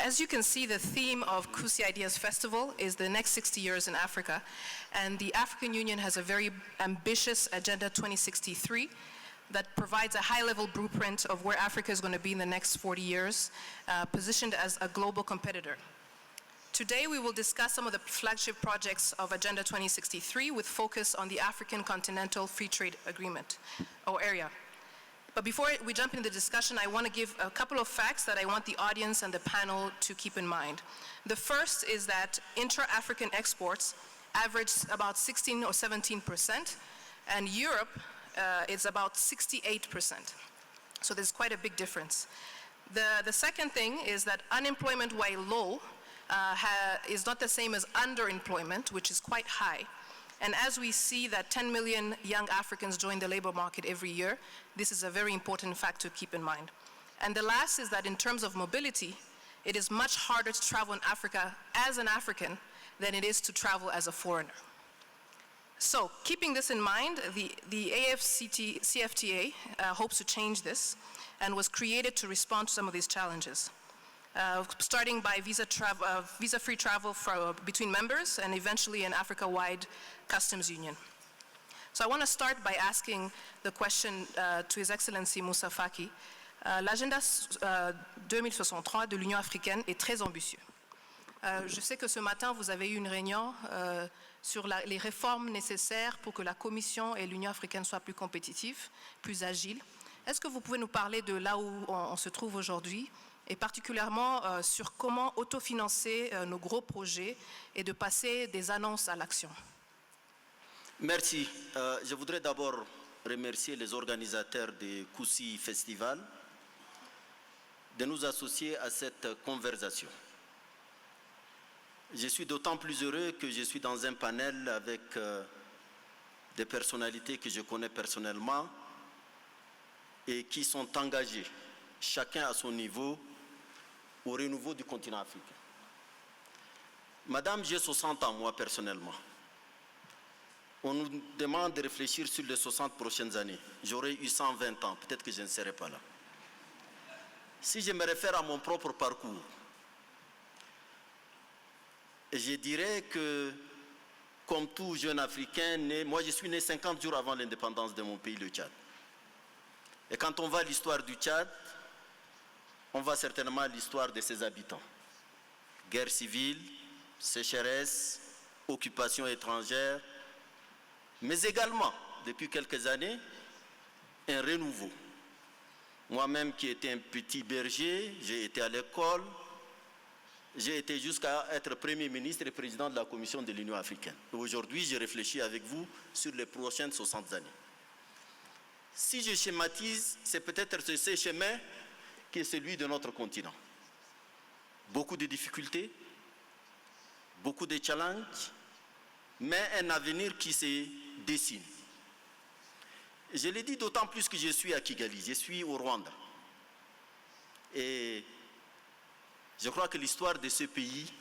As you can see, the theme of Kusi Ideas Festival is the next 60 years in Africa, and the African Union has a very ambitious Agenda 2063 that provides a high-level blueprint of where Africa is going to be in the next 40 years, positioned as a global competitor. Today, we will discuss some of the flagship projects of Agenda 2063 with focus on the African Continental Free Trade Agreement, or area. But before we jump into the discussion, I want to give a couple of facts that I want the audience and the panel to keep in mind. The first is that intra-African exports average about 16 or 17%, and Europe is about 68%. So there's quite a big difference. The second thing is that unemployment, while low, is not the same as underemployment, which is quite high. And as we see that 10 million young Africans join the labor market every year, this is a very important fact to keep in mind. And the last is that in terms of mobility, it is much harder to travel in Africa as an African than it is to travel as a foreigner. So, keeping this in mind, the AfCFTA hopes to change this and was created to respond to some of these challenges. Starting by visa-free travel between members and eventually an Africa-wide customs union. So I want to start by asking the question to His Excellency Moussa Faki. L'agenda 2063 de l'Union africaine est très ambitieux. Je sais que ce matin, vous avez eu une réunion sur les réformes nécessaires pour que la Commission et l'Union africaine soient plus compétitives, plus agiles. Est-ce que vous pouvez nous parler de là où on se trouve aujourd'hui, et particulièrement sur comment autofinancer nos gros projets et de passer des annonces à l'action? Merci. Je voudrais d'abord remercier les organisateurs du Kusi Festival de nous associer à cette conversation. Je suis d'autant plus heureux que je suis dans un panel avec des personnalités que je connais personnellement et qui sont engagées, chacun à son niveau, au renouveau du continent africain. Madame, j'ai 60 ans, moi, personnellement. On nous demande de réfléchir sur les 60 prochaines années. J'aurais eu 120 ans, peut-être que je ne serai pas là. Si je me réfère à mon propre parcours, je dirais que, comme tout jeune Africain, moi je suis né 50 jours avant l'indépendance de mon pays, le Tchad. Et quand on va à l'histoire du Tchad, on va certainement à l'histoire de ses habitants. Guerre civile, sécheresse, occupation étrangère, mais également, depuis quelques années, un renouveau. Moi-même qui étais un petit berger, j'ai été à l'école, j'ai été jusqu'à être Premier ministre et président de la Commission de l'Union africaine. Aujourd'hui, je réfléchis avec vous sur les prochaines 60 années. Si je schématise, c'est peut-être ce chemin qui est celui de notre continent. Beaucoup de difficultés, beaucoup de challenges, mais un avenir qui se dessine. Je l'ai dit d'autant plus que je suis à Kigali, je suis au Rwanda. Et je crois que l'histoire de ce pays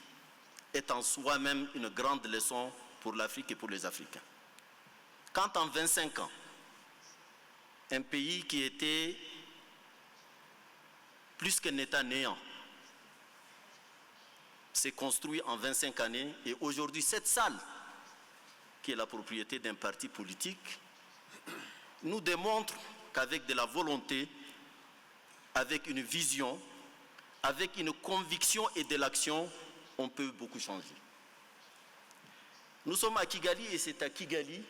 est en soi-même une grande leçon pour l'Afrique et pour les Africains. Quand en 25 ans, un pays qui était plus qu'un État néant s'est construit en 25 années et aujourd'hui cette salle, qui est la propriété d'un parti politique, nous démontre qu'avec de la volonté, avec une vision, avec une conviction et de l'action, on peut beaucoup changer. Nous sommes à Kigali et c'est à Kigali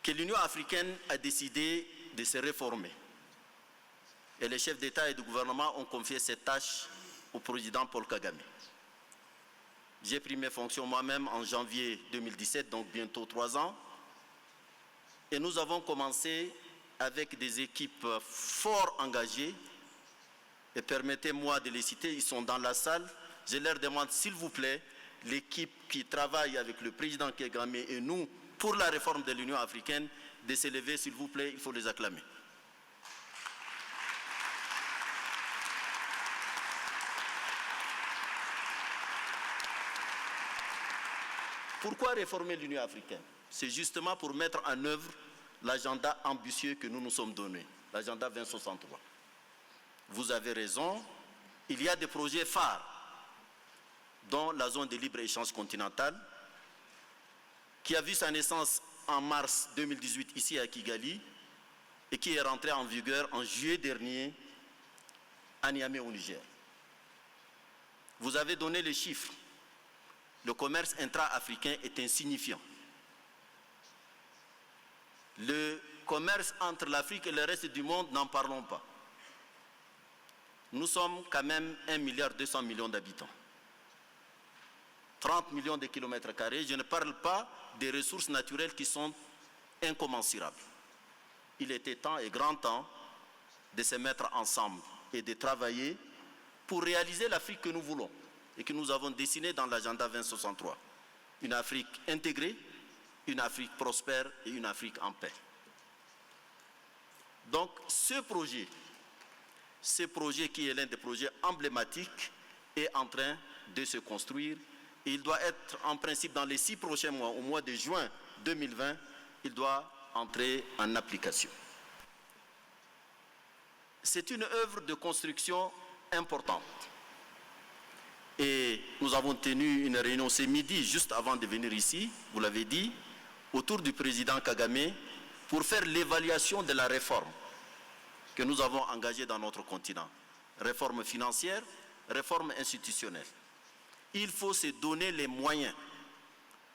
que l'Union africaine a décidé de se réformer. Et les chefs d'État et de gouvernement ont confié cette tâche au président Paul Kagame. J'ai pris mes fonctions moi-même en janvier 2017, donc bientôt 3 ans. Et nous avons commencé avec des équipes fort engagées. Et permettez-moi de les citer, ils sont dans la salle. Je leur demande, s'il vous plaît, l'équipe qui travaille avec le président Kagame et nous pour la réforme de l'Union africaine, de se lever, s'il vous plaît, il faut les acclamer. Pourquoi réformer l'Union africaine? C'est justement pour mettre en œuvre l'agenda ambitieux que nous nous sommes donné, l'agenda 2063. Vous avez raison, il y a des projets phares, dont la zone de libre-échange continentale, qui a vu sa naissance en mars 2018 ici à Kigali et qui est rentrée en vigueur en juillet dernier à Niamey au Niger. Vous avez donné les chiffres. Le commerce intra-africain est insignifiant. Le commerce entre l'Afrique et le reste du monde, n'en parlons pas. Nous sommes quand même 1,2 milliard d'habitants. 30 millions de kilomètres carrés. Je ne parle pas des ressources naturelles qui sont incommensurables. Il était temps et grand temps de se mettre ensemble et de travailler pour réaliser l'Afrique que nous voulons et que nous avons dessinée dans l'agenda 2063. Une Afrique intégrée, une Afrique prospère et une Afrique en paix. Donc ce projet qui est l'un des projets emblématiques est en train de se construire. Et il doit être en principe dans les 6 prochains mois, au mois de juin 2020, il doit entrer en application. C'est une œuvre de construction importante. Et nous avons tenu une réunion ce midi, juste avant de venir ici, vous l'avez dit, autour du président Kagame, pour faire l'évaluation de la réforme que nous avons engagée dans notre continent. Réforme financière, réforme institutionnelle. Il faut se donner les moyens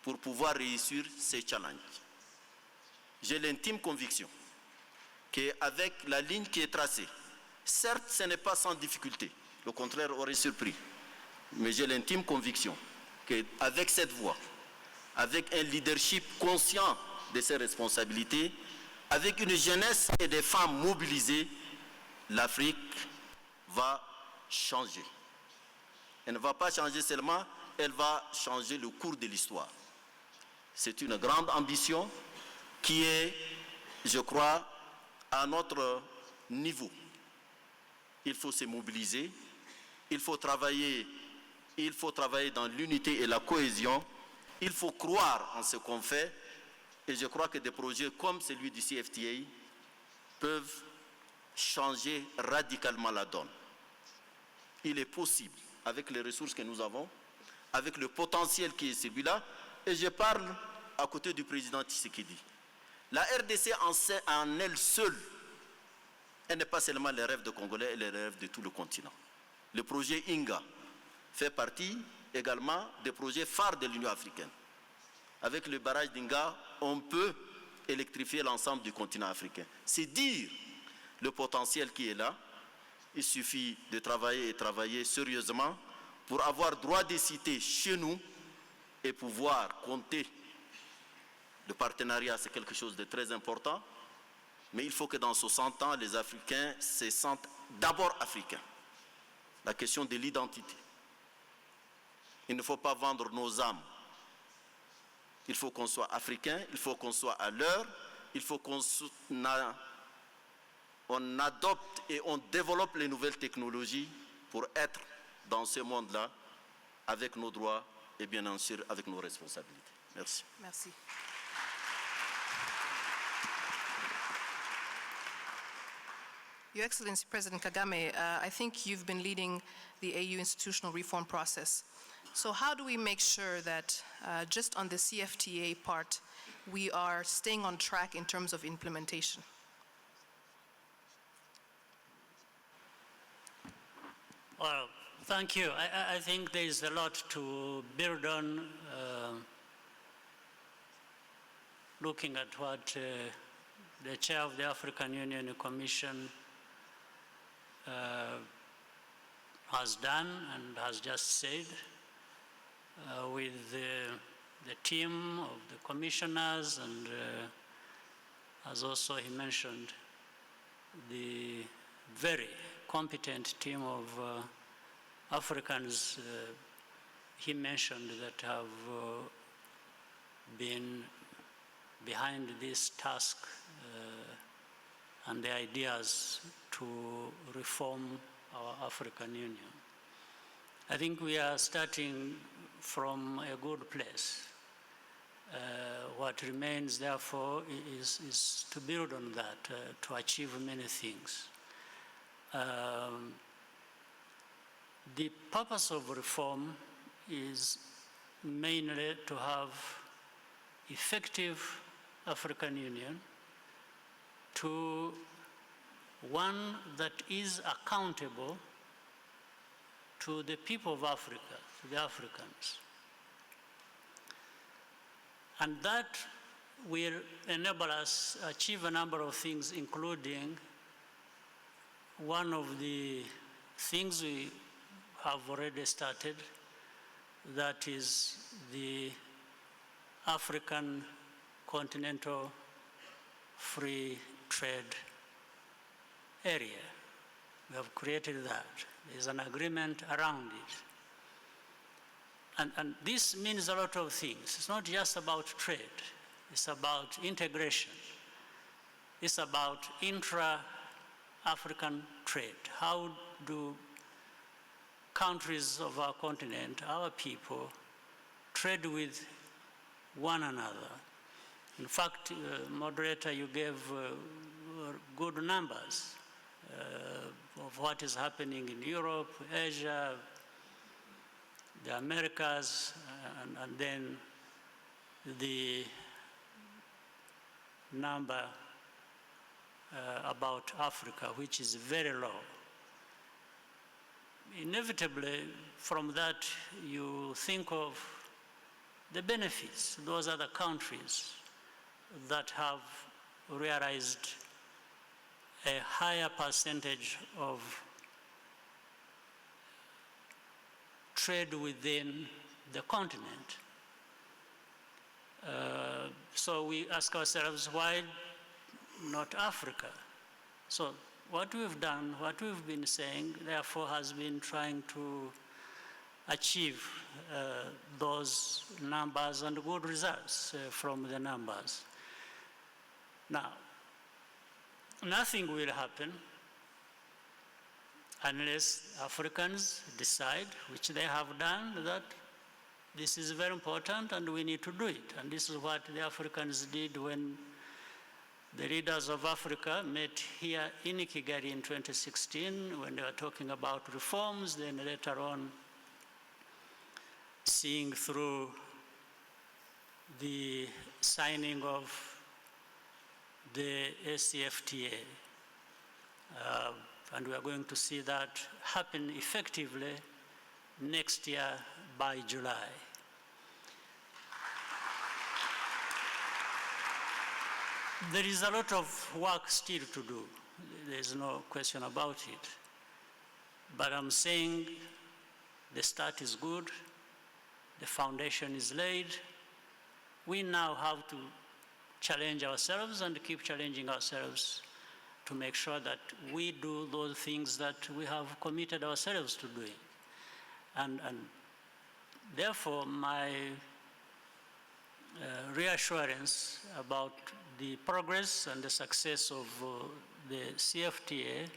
pour pouvoir réussir ces challenges. J'ai l'intime conviction qu'avec la ligne qui est tracée, certes, ce n'est pas sans difficulté, le contraire aurait surpris, mais j'ai l'intime conviction qu'avec cette voie, avec un leadership conscient de ses responsabilités, avec une jeunesse et des femmes mobilisées, l'Afrique va changer. Elle ne va pas changer seulement, elle va changer le cours de l'histoire. C'est une grande ambition qui est, je crois, à notre niveau. Il faut se mobiliser, il faut travailler dans l'unité et la cohésion, il faut croire en ce qu'on fait, et je crois que des projets comme celui du CFTA peuvent changer radicalement la donne. Il est possible, avec les ressources que nous avons, avec le potentiel qui est celui-là, et je parle à côté du président Tshisekedi. La RDC en elle seule, elle n'est pas seulement les rêves des Congolais, elle est les rêves de tout le continent. Le projet INGA fait partie également des projets phares de l'Union africaine. Avec le barrage d'Inga, on peut électrifier l'ensemble du continent africain. C'est dire le potentiel qui est là. Il suffit de travailler et travailler sérieusement pour avoir droit de cité chez nous et pouvoir compter. Le partenariat, c'est quelque chose de très important, mais il faut que dans 60 ans, les Africains se sentent d'abord africains. La question de l'identité. Il ne faut pas vendre nos âmes. Il faut qu'on soit africain, il faut qu'on soit à l'heure, il faut qu'on adopte et on développe les nouvelles technologies pour être dans ce monde-là avec nos droits et bien sûr avec nos responsabilités. Merci. Merci. Your Excellency, President Kagame, I think you've been leading the AU institutional reform process. So how do we make sure that just on the CFTA part, we are staying on track in terms of implementation? Well, thank you. I think there is a lot to build on, looking at what the chair of the African Union Commission has done and has just said, with the team of the commissioners, and as also he mentioned, the very competent team of Africans he mentioned that have been behind this task and the ideas to reform our African Union. I think we are starting from a good place. What remains, therefore, is to build on that, to achieve many things. The purpose of reform is mainly to have effective African Union, to one that is accountable to the people of Africa, to the Africans. And that will enable us to achieve a number of things, including one of the things we have already started, that is the African Continental Free Trade Area. We have created that. There's an agreement around it. And this means a lot of things. It's not just about trade. It's about integration. It's about intra-African trade. How do countries of our continent, our people, trade with one another? In fact, moderator, you gave good numbers of what is happening in Europe, Asia, the Americas, and then the number about Africa, which is very low. Inevitably, from that, you think of the benefits, those other countries that have realized a higher percentage of trade within the continent. So we ask ourselves, why not Africa? So what we've done, what we've been saying, therefore, has been trying to achieve those numbers and good results from the numbers. Now, nothing will happen unless Africans decide, which they have done, that this is very important and we need to do it. And this is what the Africans did when the leaders of Africa met here in Kigali in 2016, when they were talking about reforms, then later on seeing through the signing of the AfCFTA. And we are going to see that happen effectively next year by July. There is a lot of work still to do. There's no question about it. But I'm saying the start is good, the foundation is laid. We now have to challenge ourselves and keep challenging ourselves to make sure that we do those things that we have committed ourselves to doing. And therefore, my reassurance about the progress and the success of the CFTA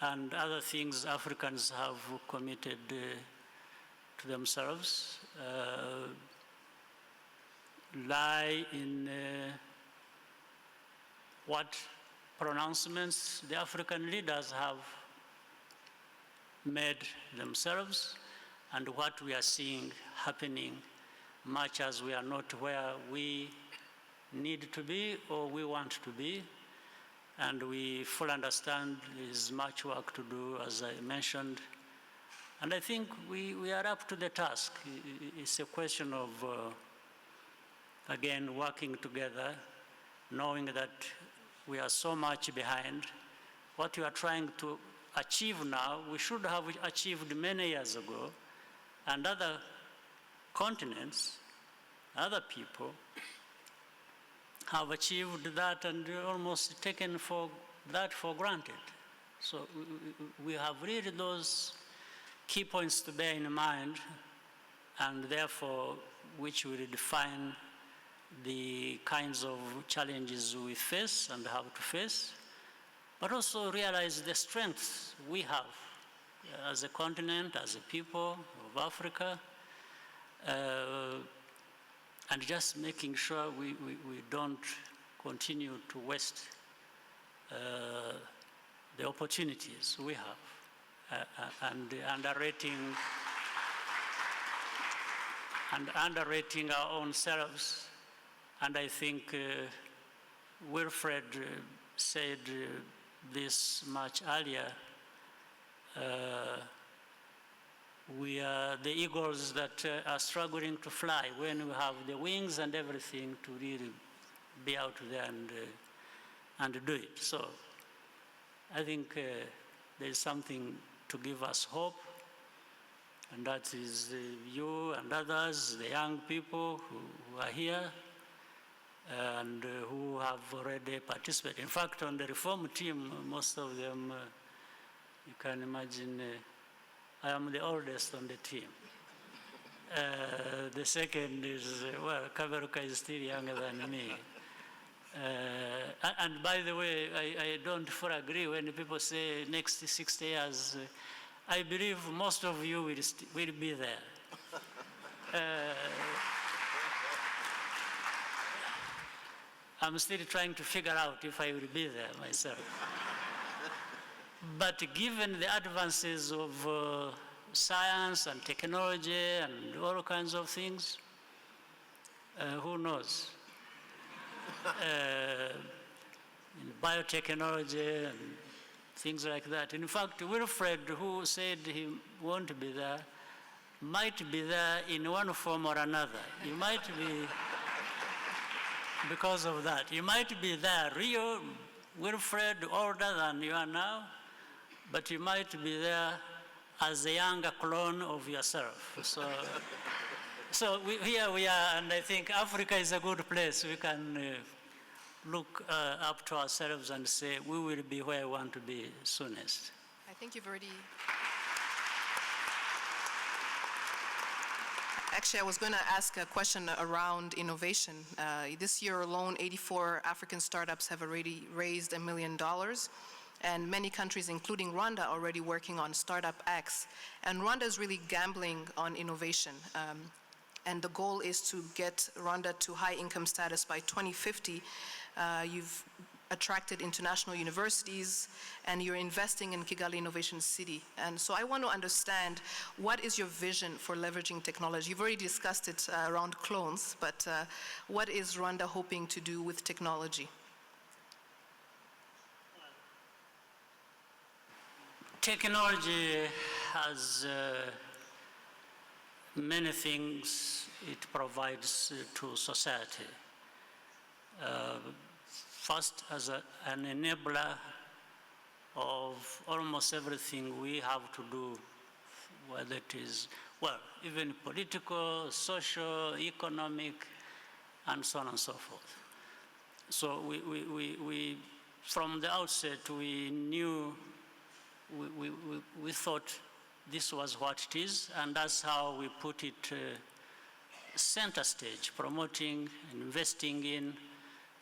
and other things Africans have committed to themselves lie in what pronouncements the African leaders have made themselves and what we are seeing happening, much as we are not where we need to be or we want to be. And we fully understand there is much work to do, as I mentioned. And I think we are up to the task. It's a question of, again, working together, knowing that we are so much behind. What we are trying to achieve now, we should have achieved many years ago, and other continents, other people, have achieved that and almost taken that for granted. So we have really those key points to bear in mind, and therefore which will define the kinds of challenges we face and have to face, but also realize the strengths we have as a continent, as a people of Africa, and just making sure we don't continue to waste the opportunities we have. and underrating our own selves. And I think Wilfred said this much earlier. We are the eagles that are struggling to fly when we have the wings and everything to really be out there and do it. So I think there's something to give us hope, and that is you and others, the young people who are here and who have already participated. In fact, on the reform team, most of them, you can imagine, I am the oldest on the team. The second is, well, Kaberuka is still younger than me. And by the way, I don't fully agree when people say next 60 years. I believe most of you will be there. I'm still trying to figure out if I will be there myself. But given the advances of science and technology and all kinds of things, who knows? In biotechnology and things like that. In fact, Wilfred, who said he won't be there, might be there in one form or another. You might be, because of that, you might be there, real Wilfred, older than you are now, but you might be there as a younger clone of yourself. So here we are, and I think Africa is a good place. We can look up to ourselves and say, we will be where we want to be soonest. I think you've already... Actually, I was going to ask a question around innovation. This year alone, 84 African startups have already raised $1 million. And many countries, including Rwanda, are already working on Startup X. And Rwanda is really gambling on innovation. And the goal is to get Rwanda to high income status by 2050. You've attracted international universities, and you're investing in Kigali Innovation City. And so I want to understand, what is your vision for leveraging technology? You've already discussed it around clones, but what is Rwanda hoping to do with technology? Technology has many things it provides to society. First, as an enabler of almost everything we have to do, whether it is, well, even political, social, economic, and so on and so forth. So we from the outset, we knew, we thought this was what it is, and that's how we put it center stage, promoting and investing in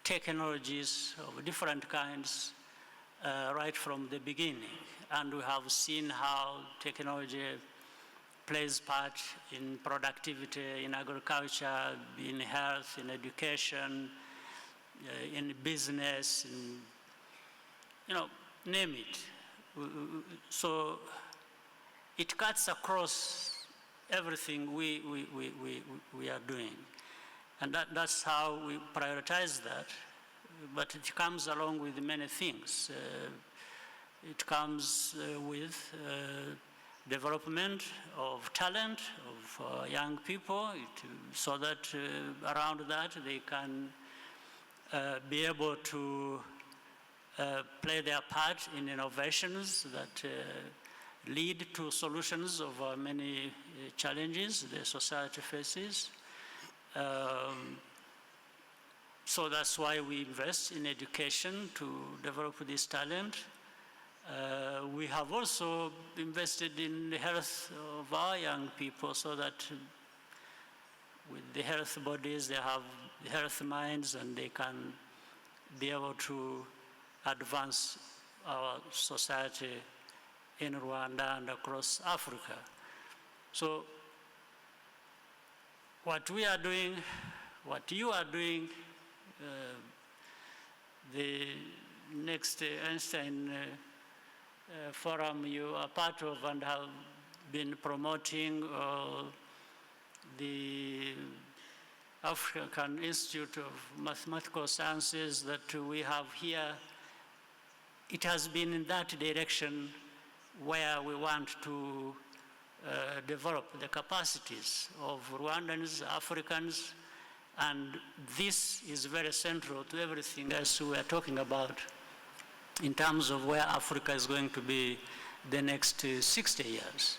technologies of different kinds right from the beginning. And we have seen how technology plays part in productivity, in agriculture, in health, in education, in business, in, name it. So it cuts across everything we are doing. And that's how we prioritize that. But it comes along with many things. It comes with development of talent, of young people, so that around that they can be able to play their part in innovations that lead to solutions of many challenges the society faces. So that's why we invest in education to develop this talent. We have also invested in the health of our young people so that with the health bodies, they have the health minds, and they can be able to advance our society in Rwanda and across Africa. So what we are doing, what you are doing, the next Einstein forum you are part of and have been promoting, the African Institute of Mathematical Sciences that we have here, it has been in that direction where we want to develop the capacities of Rwandans, Africans, and this is very central to everything else we are talking about in terms of where Africa is going to be the next 60 years.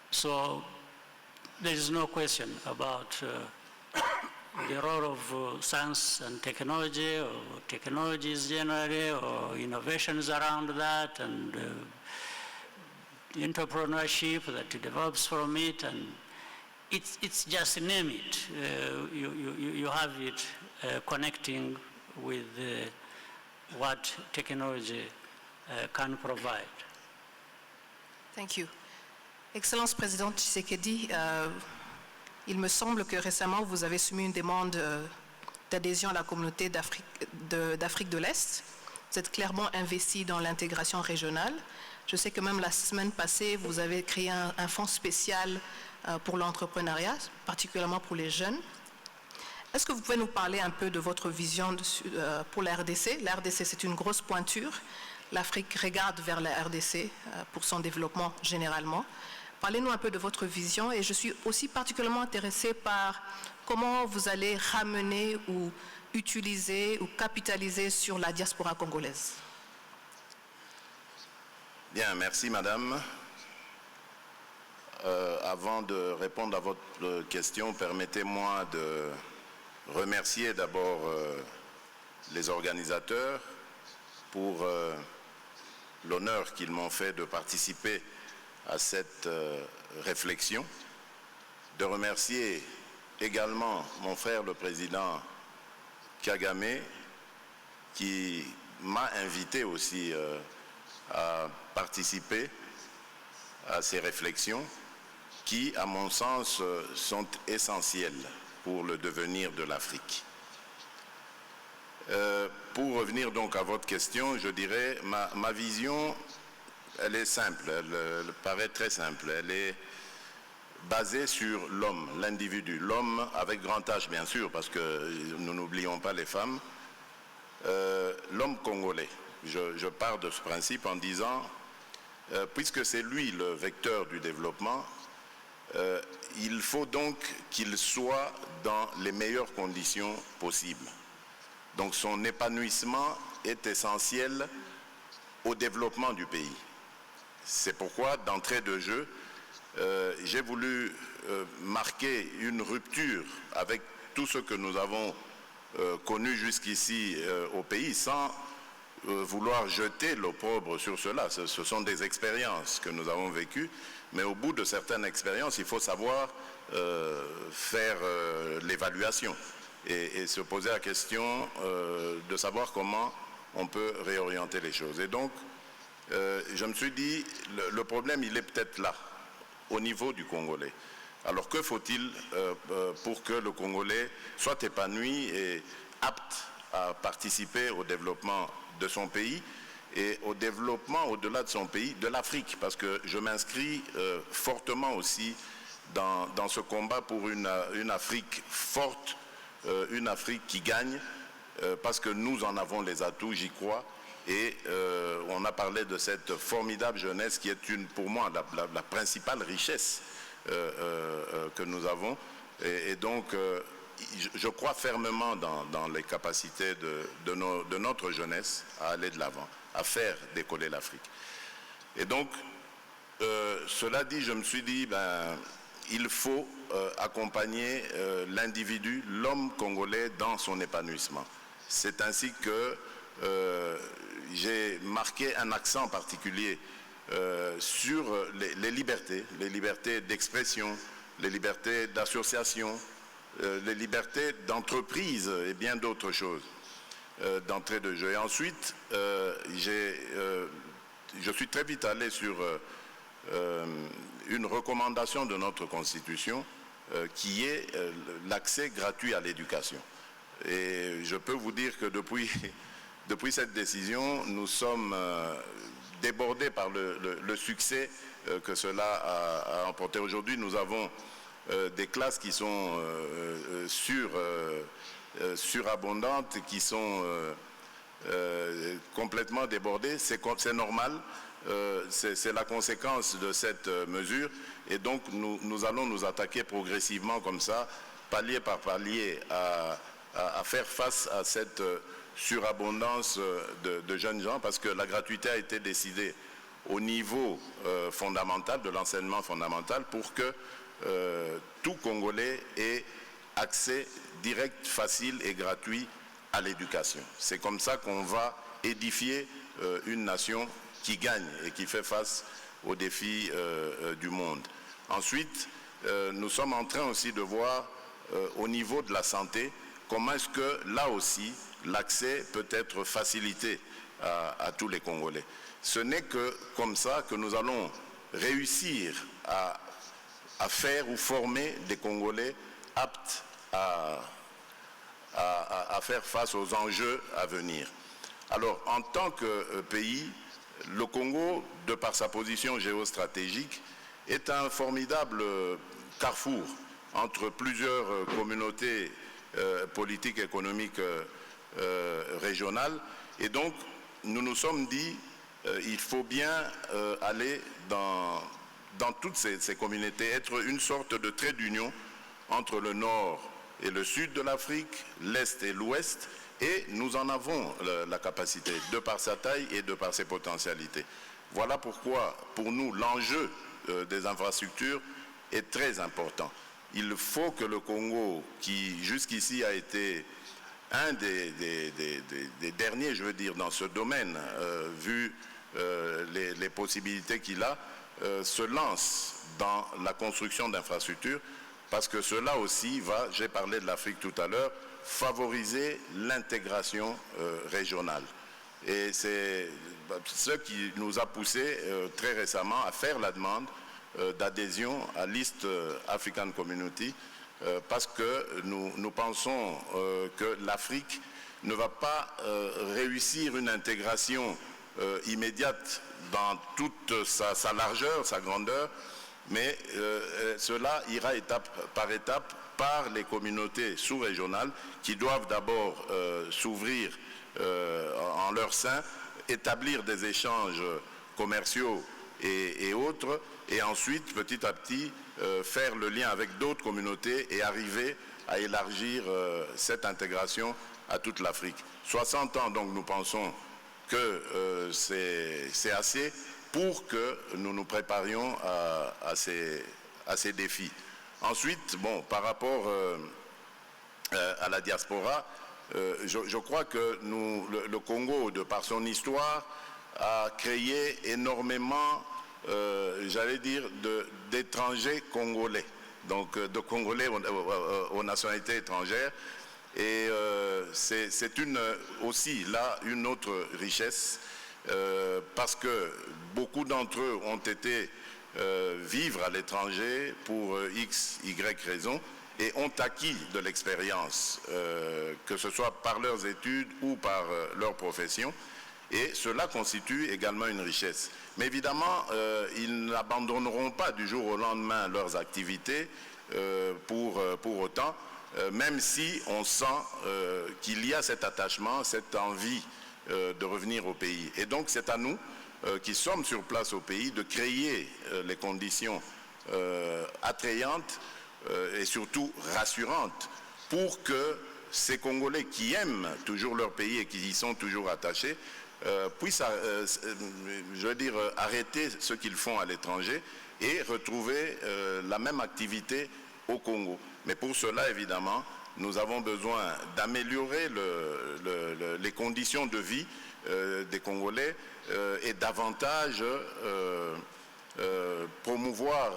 So there is no question about the role of science and technology, or technologies generally, or innovations around that, and entrepreneurship that develops from it, and it's just name it. You have it connecting with what technology can provide. Thank you. Excellence Présidente Tshisekedi, il me semble que récemment vous avez soumis une demande d'adhésion à la communauté d'Afrique de l'Est. Vous êtes clairement investi dans l'intégration régionale. Je sais que même la semaine passée, vous avez créé un fonds spécial pour l'entrepreneuriat, particulièrement pour les jeunes. Est-ce que vous pouvez nous parler un peu de votre vision pour la RDC? La RDC, c'est une grosse pointure. L'Afrique regarde vers la RDC pour son développement généralement. Parlez-nous un peu de votre vision, et je suis aussi particulièrement intéressée par comment vous allez ramener ou utiliser ou capitaliser sur la diaspora congolaise. Bien, merci madame. Avant de répondre à votre question, permettez-moi de remercier d'abord les organisateurs pour l'honneur qu'ils m'ont fait de participer à cette réflexion, de remercier également mon frère le président Kagame qui m'a invité aussi à participer à ces réflexions qui, à mon sens, sont essentielles pour le devenir de l'Afrique. Pour revenir donc à votre question, je dirais ma vision, elle est simple, elle paraît très simple. Elle est basée sur l'homme, l'individu, l'homme avec grand H bien sûr, parce que nous n'oublions pas les femmes, l'homme congolais. Je pars de ce principe en disant, puisque c'est lui le vecteur du développement, il faut donc qu'il soit dans les meilleures conditions possibles. Donc son épanouissement est essentiel au développement du pays. C'est pourquoi, d'entrée de jeu, j'ai voulu marquer une rupture avec tout ce que nous avons connu jusqu'ici au pays, sans vouloir jeter l'opprobre sur cela. Ce sont des expériences que nous avons vécues, mais au bout de certaines expériences, il faut savoir faire l'évaluation et se poser la question de savoir comment on peut réorienter les choses. Et donc, je me suis dit, le problème, il est peut-être là, au niveau du Congolais. Alors que faut-il pour que le Congolais soit épanoui et apte à participer au développement de son pays et au développement au-delà de son pays, de l'Afrique, parce que je m'inscris fortement aussi dans ce combat pour une Afrique forte, une Afrique qui gagne, parce que nous en avons les atouts, j'y crois. Et on a parlé de cette formidable jeunesse qui est pour moi la principale richesse que nous avons. Et donc, je crois fermement dans les capacités de notre jeunesse à aller de l'avant, à faire décoller l'Afrique. Et donc, cela dit, je me suis dit, il faut accompagner l'individu, l'homme congolais dans son épanouissement. C'est ainsi que j'ai marqué un accent particulier sur les libertés d'expression, les libertés d'association, les libertés d'entreprise et bien d'autres choses d'entrée de jeu. Et ensuite, je suis très vite allé sur une recommandation de notre Constitution qui est l'accès gratuit à l'éducation. Et je peux vous dire que depuis depuis cette décision, nous sommes débordés par le succès que cela a emporté. Aujourd'hui, nous avons des classes qui sont surabondantes, qui sont complètement débordées. C'est normal, c'est la conséquence de cette mesure. Et donc, nous allons nous attaquer progressivement comme ça, palier par palier, à faire face à cette surabondance de jeunes gens, parce que la gratuité a été décidée au niveau fondamental, de l'enseignement fondamental, pour que tout Congolais ait accès direct, facile et gratuit à l'éducation. C'est comme ça qu'on va édifier une nation qui gagne et qui fait face aux défis du monde. Ensuite, nous sommes en train aussi de voir au niveau de la santé comment est-ce que là aussi l'accès peut être facilité à tous les Congolais. Ce n'est que comme ça que nous allons réussir à faire ou former des Congolais aptes à faire face aux enjeux à venir. Alors, en tant que pays, le Congo, de par sa position géostratégique, est un formidable carrefour entre plusieurs communautés politiques et économiques régionales. Et donc, nous nous sommes dit il faut bien aller dans toutes ces communautés, être une sorte de trait d'union entre le nord et le sud de l'Afrique, l'est et l'ouest, et nous en avons la capacité, de par sa taille et de par ses potentialités. Voilà pourquoi, pour nous, l'enjeu des infrastructures est très important. Il faut que le Congo, qui jusqu'ici a été un des derniers, je veux dire, dans ce domaine, vu les possibilités qu'il a, se lance dans la construction d'infrastructures, parce que cela aussi va, j'ai parlé de l'Afrique tout à l'heure, favoriser l'intégration régionale. Et c'est ce qui nous a poussé très récemment à faire la demande d'adhésion à l'East African Community, parce que nous pensons que l'Afrique ne va pas réussir une intégration immédiate dans toute sa largeur, sa grandeur, mais cela ira étape par étape par les communautés sous-régionales qui doivent d'abord s'ouvrir en leur sein, établir des échanges commerciaux et autres, et ensuite, petit à petit, faire le lien avec d'autres communautés et arriver à élargir cette intégration à toute l'Afrique. 60 ans, donc, nous pensons que c'est assez pour que nous nous préparions à ces défis. Ensuite, bon, par rapport à la diaspora, je crois que le Congo, de par son histoire, a créé énormément, j'allais dire, d'étrangers congolais, donc de Congolais aux nationalités étrangères. Et c'est aussi là une autre richesse, parce que beaucoup d'entre eux ont été vivre à l'étranger pour X, Y raisons, et ont acquis de l'expérience, que ce soit par leurs études ou par leur profession, et cela constitue également une richesse. Mais évidemment, ils n'abandonneront pas du jour au lendemain leurs activités pour autant, même si on sent qu'il y a cet attachement, cette envie de revenir au pays. Et donc c'est à nous, qui sommes sur place au pays, de créer les conditions attrayantes et surtout rassurantes pour que ces Congolais qui aiment toujours leur pays et qui y sont toujours attachés puissent, je veux dire, arrêter ce qu'ils font à l'étranger et retrouver la même activité au Congo. Mais pour cela, évidemment, nous avons besoin d'améliorer les conditions de vie des Congolais et davantage promouvoir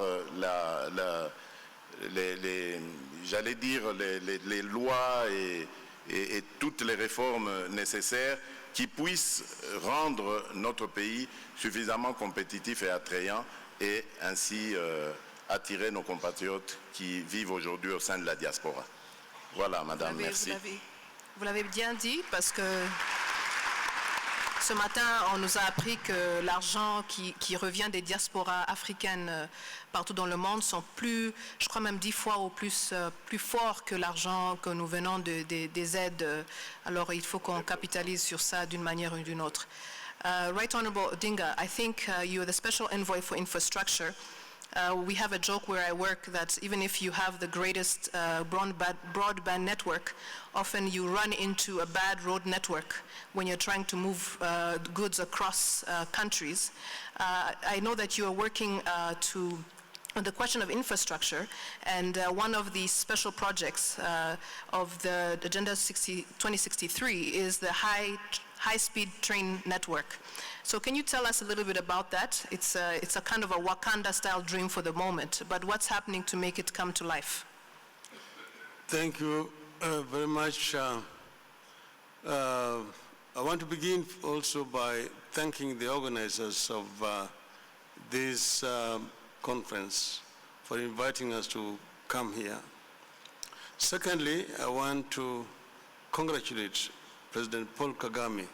j'allais dire, les lois et toutes les réformes nécessaires qui puissent rendre notre pays suffisamment compétitif et attrayant et ainsi attirer nos compatriotes qui vivent aujourd'hui au sein de la diaspora. Voilà, madame, merci. Vous l'avez bien dit, parce que Ce matin, on nous a appris que l'argent qui revient des diasporas africaines partout dans le monde sont plus, je crois même 10 fois ou plus fort que l'argent que nous venons des aides. Alors il faut qu'on capitalise sur ça d'une manière ou d'une autre. Right Honorable Odinga, I think you are the special envoy for infrastructure. We have a joke where I work that even if you have the greatest broadband network, often you run into a bad road network when you're trying to move goods across countries. I know that you are working on the question of infrastructure, and one of the special projects of the Agenda 2063 is the high-speed train network. So can you tell us a little bit about that? It's a kind of a Wakanda-style dream for the moment, but what's happening to make it come to life? Thank you very much. I want to begin also by thanking the organizers of this conference for inviting us to come here. Secondly, I want to congratulate President Paul Kagame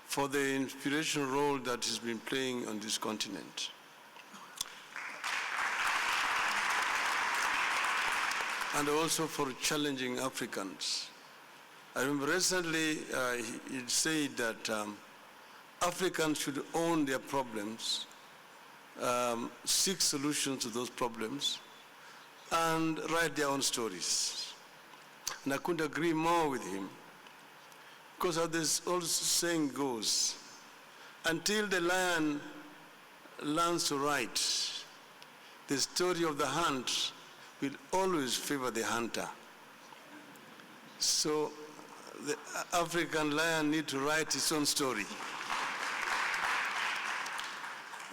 for the inspirational role that he's been playing on this continent. And also for challenging Africans. I remember recently he said that Africans should own their problems, seek solutions to those problems, and write their own stories. And I couldn't agree more with him. Because as this old saying goes, until the lion learns to write, the story of the hunt will always favor the hunter. So the African lion needs to write its own story.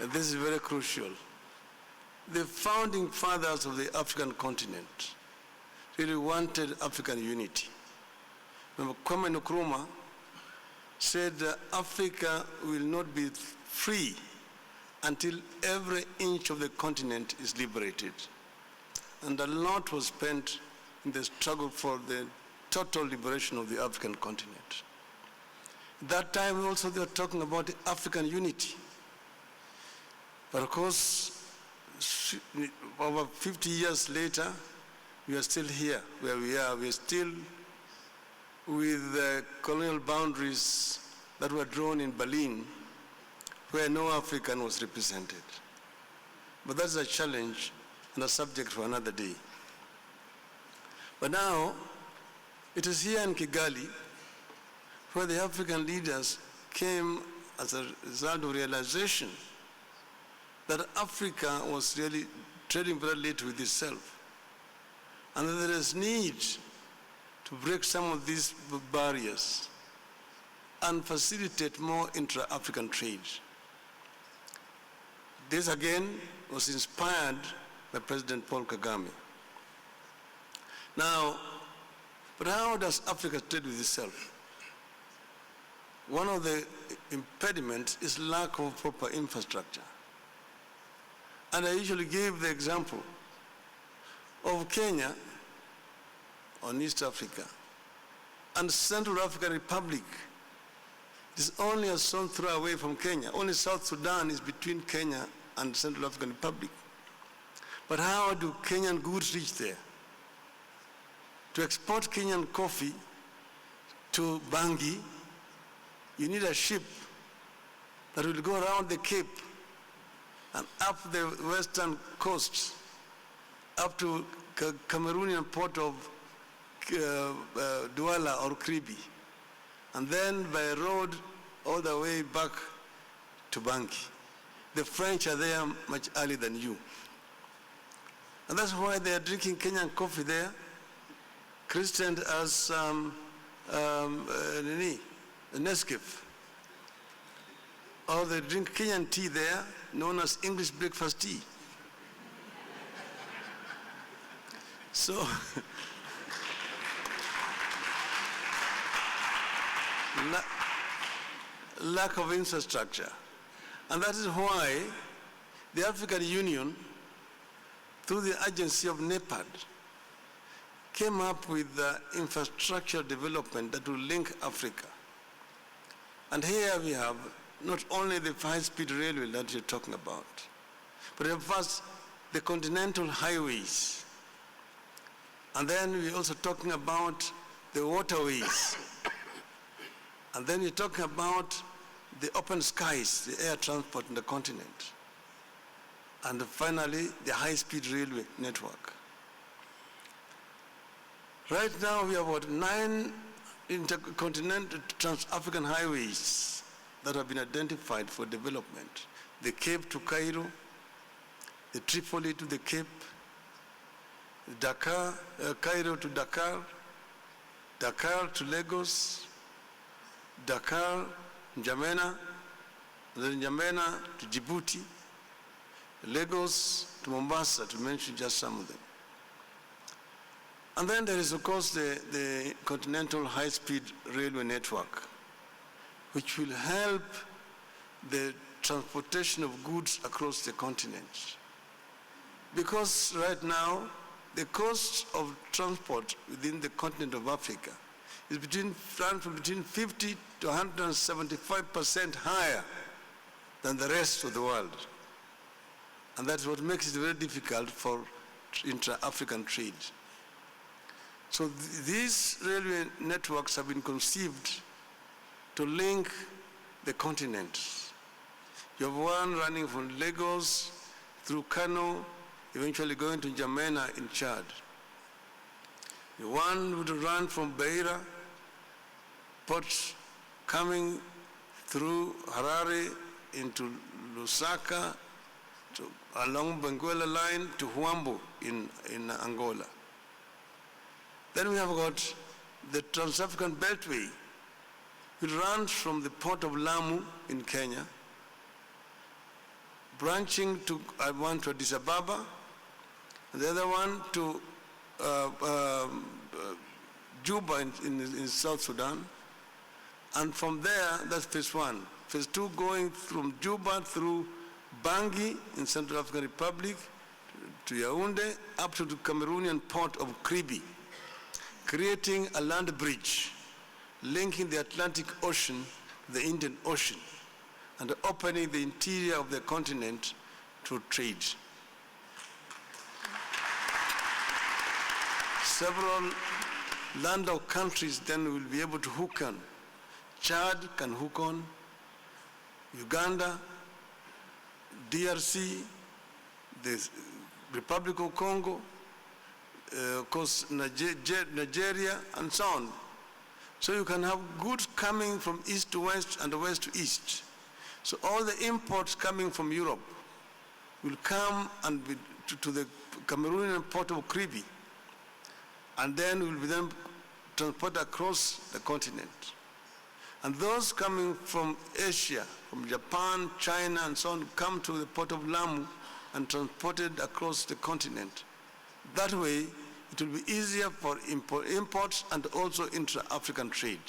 And this is very crucial. The founding fathers of the African continent really wanted African unity. Remember, Kwame Nkrumah said that Africa will not be free until every inch of the continent is liberated. And a lot was spent in the struggle for the total liberation of the African continent. At that time also they were talking about the African unity. But of course, over 50 years later, we are still here where we are. We are still with the colonial boundaries that were drawn in Berlin, where no African was represented. But that's a challenge and a subject for another day. But now, it is here in Kigali where the African leaders came as a result of realization that Africa was really treading very late with itself, and that there is need to break some of these barriers and facilitate more intra-African trade. This again was inspired by President Paul Kagame. Now, but how does Africa trade with itself? One of the impediments is lack of proper infrastructure. And I usually give the example of Kenya on East Africa and Central African Republic. It is only a stone's throw away from Kenya. Only South Sudan is between Kenya and Central African Republic. But how do Kenyan goods reach there? To export Kenyan coffee to Bangui, you need a ship that will go around the Cape and up the western coast, up to Cameroonian port of Douala or Kribi, and then by road all the way back to Bangui. The French are there much earlier than you. And that's why they are drinking Kenyan coffee there, christened as Nescafe. Or they drink Kenyan tea there, known as English breakfast tea. So, lack of infrastructure. And that is why the African Union, through the agency of NEPAD, came up with infrastructure development that will link Africa. And here we have not only the high-speed railway that you're talking about, but first the continental highways. And then we're also talking about the waterways. And then we're talking about the open skies, the air transport in the continent. And finally, the high-speed railway network. Right now, we have about 9 intercontinental trans-African highways that have been identified for development. The Cape to Cairo, the Tripoli to the Cape, Dakar, Cairo to Dakar, Dakar to Lagos, Dakar, N'Djamena, then N'Djamena to Djibouti, Lagos to Mombasa, to mention just some of them. And then there is, of course, the continental high-speed railway network, which will help the transportation of goods across the continent. Because right now, the cost of transport within the continent of Africa is between 50 to 175% higher than the rest of the world. And that's what makes it very difficult for intra-African trade. So these railway networks have been conceived to link the continents. You have one running from Lagos through Kano, eventually going to N'Djamena in Chad. One would run from Beira, port coming through Harare into Lusaka, along Benguela line to Huambo in Angola. Then we have got the Trans-African Beltway. It runs from the port of Lamu in Kenya, branching to one to Addis Ababa, and the other one to Juba in South Sudan. And from there, that's phase 1. Phase 2 going from Juba through Bangui in Central African Republic to Yaoundé up to the Cameroonian port of Kribi, creating a land bridge linking the Atlantic Ocean to the Indian Ocean and opening the interior of the continent to trade. Several landlocked countries then will be able to hook on. Chad can hook on, Uganda, DRC, the Republic of Congo, of course Nigeria, and so on. So you can have goods coming from east to west and west to east. So all the imports coming from Europe will come and be to the Cameroonian port of Kribi, and then will be then transported across the continent. And those coming from Asia, from Japan, China, and so on, come to the port of Lamu and transported across the continent. That way, it will be easier for imports and also intra-African trade.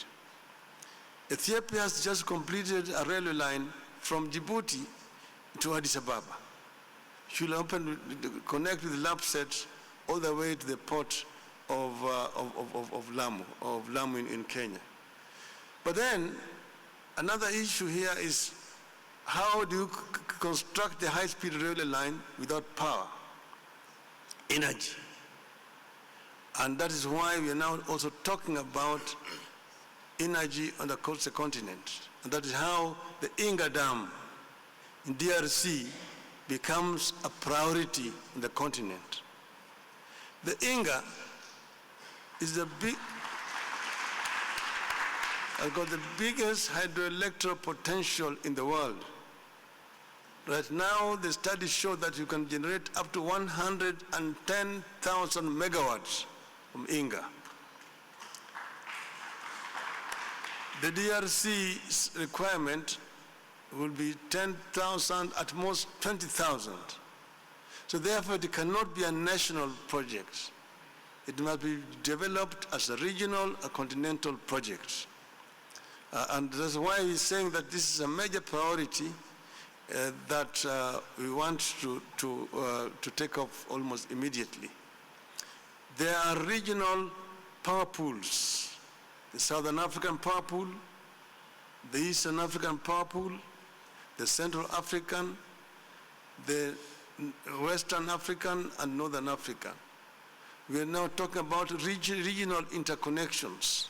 Ethiopia has just completed a railway line from Djibouti to Addis Ababa. It will connect with Lapset all the way to the port of Lamu in Kenya. But then, another issue here is how do you construct the high-speed railway line without power, energy? And that is why we are now also talking about energy across the continent. And that is how the Inga Dam in DRC becomes a priority in the continent. The Inga is has got the biggest hydroelectric potential in the world. Right now, the studies show that you can generate up to 110,000 megawatts from Inga. The DRC's requirement will be 10,000, at most 20,000. So therefore, it cannot be a national project. It must be developed as a regional, a continental project. And that's why we're saying that this is a major priority that we want to take off almost immediately. There are regional power pools. The Southern African power pool, the Eastern African Power Pool, the Central African, the Western African, and Northern African. We are now talking about regional interconnections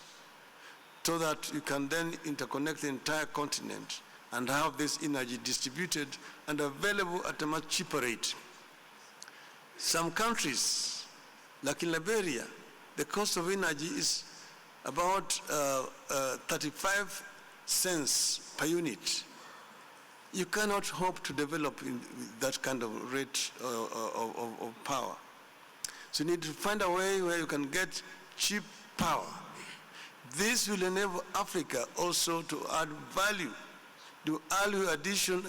so that you can then interconnect the entire continent and have this energy distributed and available at a much cheaper rate. Some countries, like in Liberia, the cost of energy is about 35 cents per unit. You cannot hope to develop in that kind of rate of power. So you need to find a way where you can get cheap power. This will enable Africa also to add value, to value addition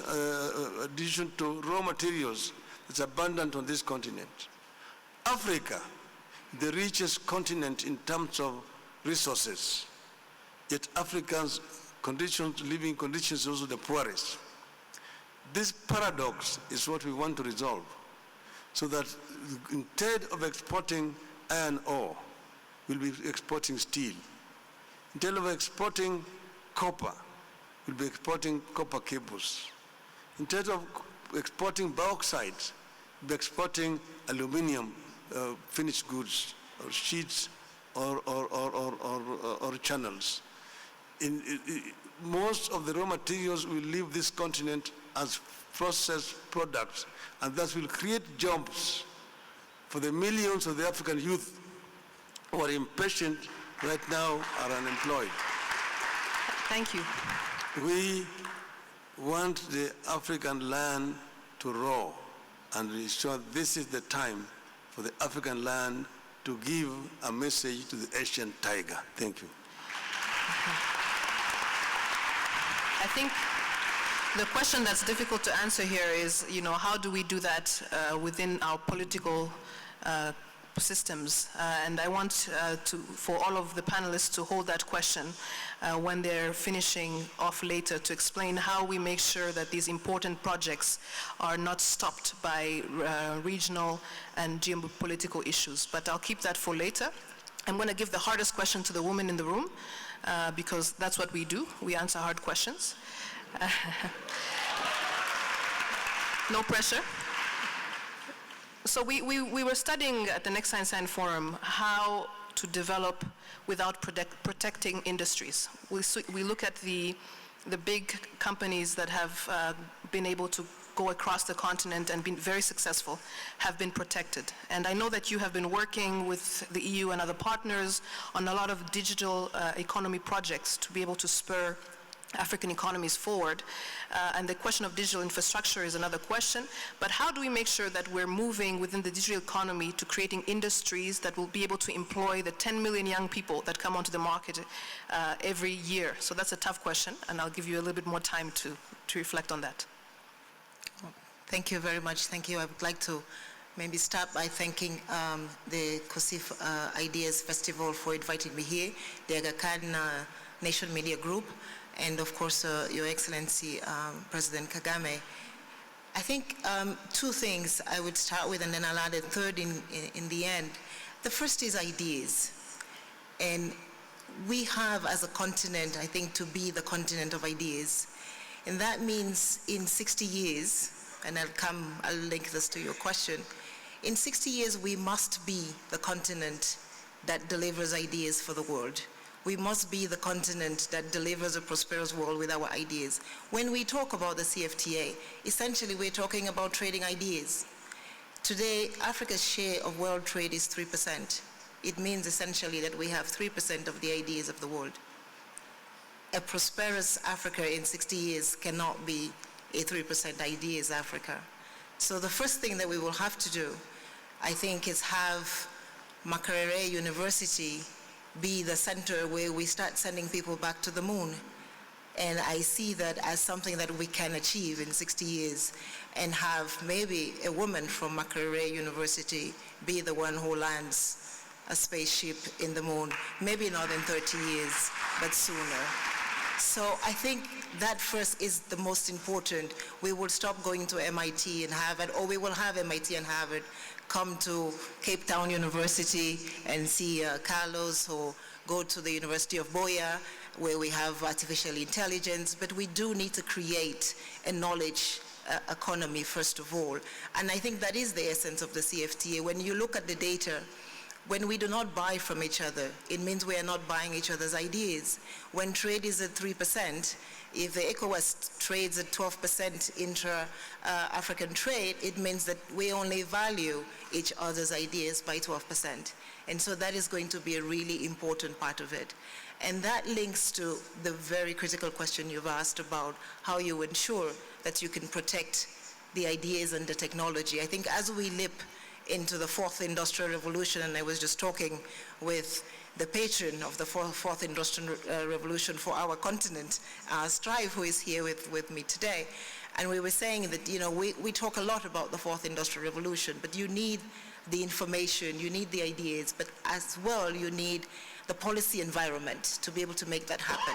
to raw materials that's abundant on this continent. Africa, the richest continent in terms of resources, yet Africans' living conditions are also the poorest. This paradox is what we want to resolve, so that instead of exporting iron ore, we'll be exporting steel. Instead of exporting copper, we'll be exporting copper cables. Instead of exporting bauxite, we'll be exporting aluminum, finished goods, or sheets, or channels. Most of the raw materials will leave this continent as processed products, and that will create jobs for the millions of the African youth who are impatient right now, are unemployed. Thank you. We want the African land to roar, and we ensure this is the time for the African land to give a message to the Asian tiger. Thank you. I think the question that's difficult to answer here is, how do we do that within our political systems? And I want for all of the panelists to hold that question when they're finishing off later, to explain how we make sure that these important projects are not stopped by regional and geopolitical issues. But I'll keep that for later. I'm going to give the hardest question to the woman in the room, because that's what we do. We answer hard questions. No pressure. So we were studying at the Next Science Forum how to develop without protecting industries. We look at the big companies that have been able to go across the continent and been very successful, have been protected. And I know that you have been working with the EU and other partners on a lot of digital economy projects to be able to spur African economies forward. And the question of digital infrastructure is another question. But how do we make sure that we're moving within the digital economy to creating industries that will be able to employ the 10 million young people that come onto the market every year? So that's a tough question, and I'll give you a little bit more time to reflect on that. Thank you very much. Thank you. I would like to maybe start by thanking the Kusi Ideas Festival for inviting me here, the Aga Khan Nation Media Group, and of course, Your Excellency, President Kagame. I think two things I would start with, and then I'll add a third in the end. The first is ideas. And we have, as a continent, I think, to be the continent of ideas. And that means in 60 years, and I'll link this to your question, in 60 years, we must be the continent that delivers ideas for the world. We must be the continent that delivers a prosperous world with our ideas. When we talk about the CFTA, essentially we're talking about trading ideas. Today, Africa's share of world trade is 3%. It means essentially that we have 3% of the ideas of the world. A prosperous Africa in 60 years cannot be a 3% ideas Africa. So the first thing that we will have to do, I think, is have Makerere University be the center where we start sending people back to the moon. And I see that as something that we can achieve in 60 years, and have maybe a woman from Makerere University be the one who lands a spaceship in the moon, maybe not in 30 years, but sooner. So I think that first is the most important. We will stop going to MIT and Harvard, or we will have MIT and Harvard come to Cape Town University and see Carlos, or go to the University of Boya where we have artificial intelligence, but we do need to create a knowledge economy first of all. And I think that is the essence of the CFTA. When you look at the data, when we do not buy from each other, it means we are not buying each other's ideas. When trade is at 3%, if the ECOWAS trades at 12% intra-African trade, it means that we only value each other's ideas by 12%. And so that is going to be a really important part of it. And that links to the very critical question you've asked about how you ensure that you can protect the ideas and the technology. I think as we leap into the fourth industrial revolution, and I was just talking with the patron of the fourth industrial revolution for our continent, Strive, who is here with me today, and we were saying that, you know, we talk a lot about the fourth industrial revolution, but you need the information, you need the ideas, but as well you need the policy environment to be able to make that happen.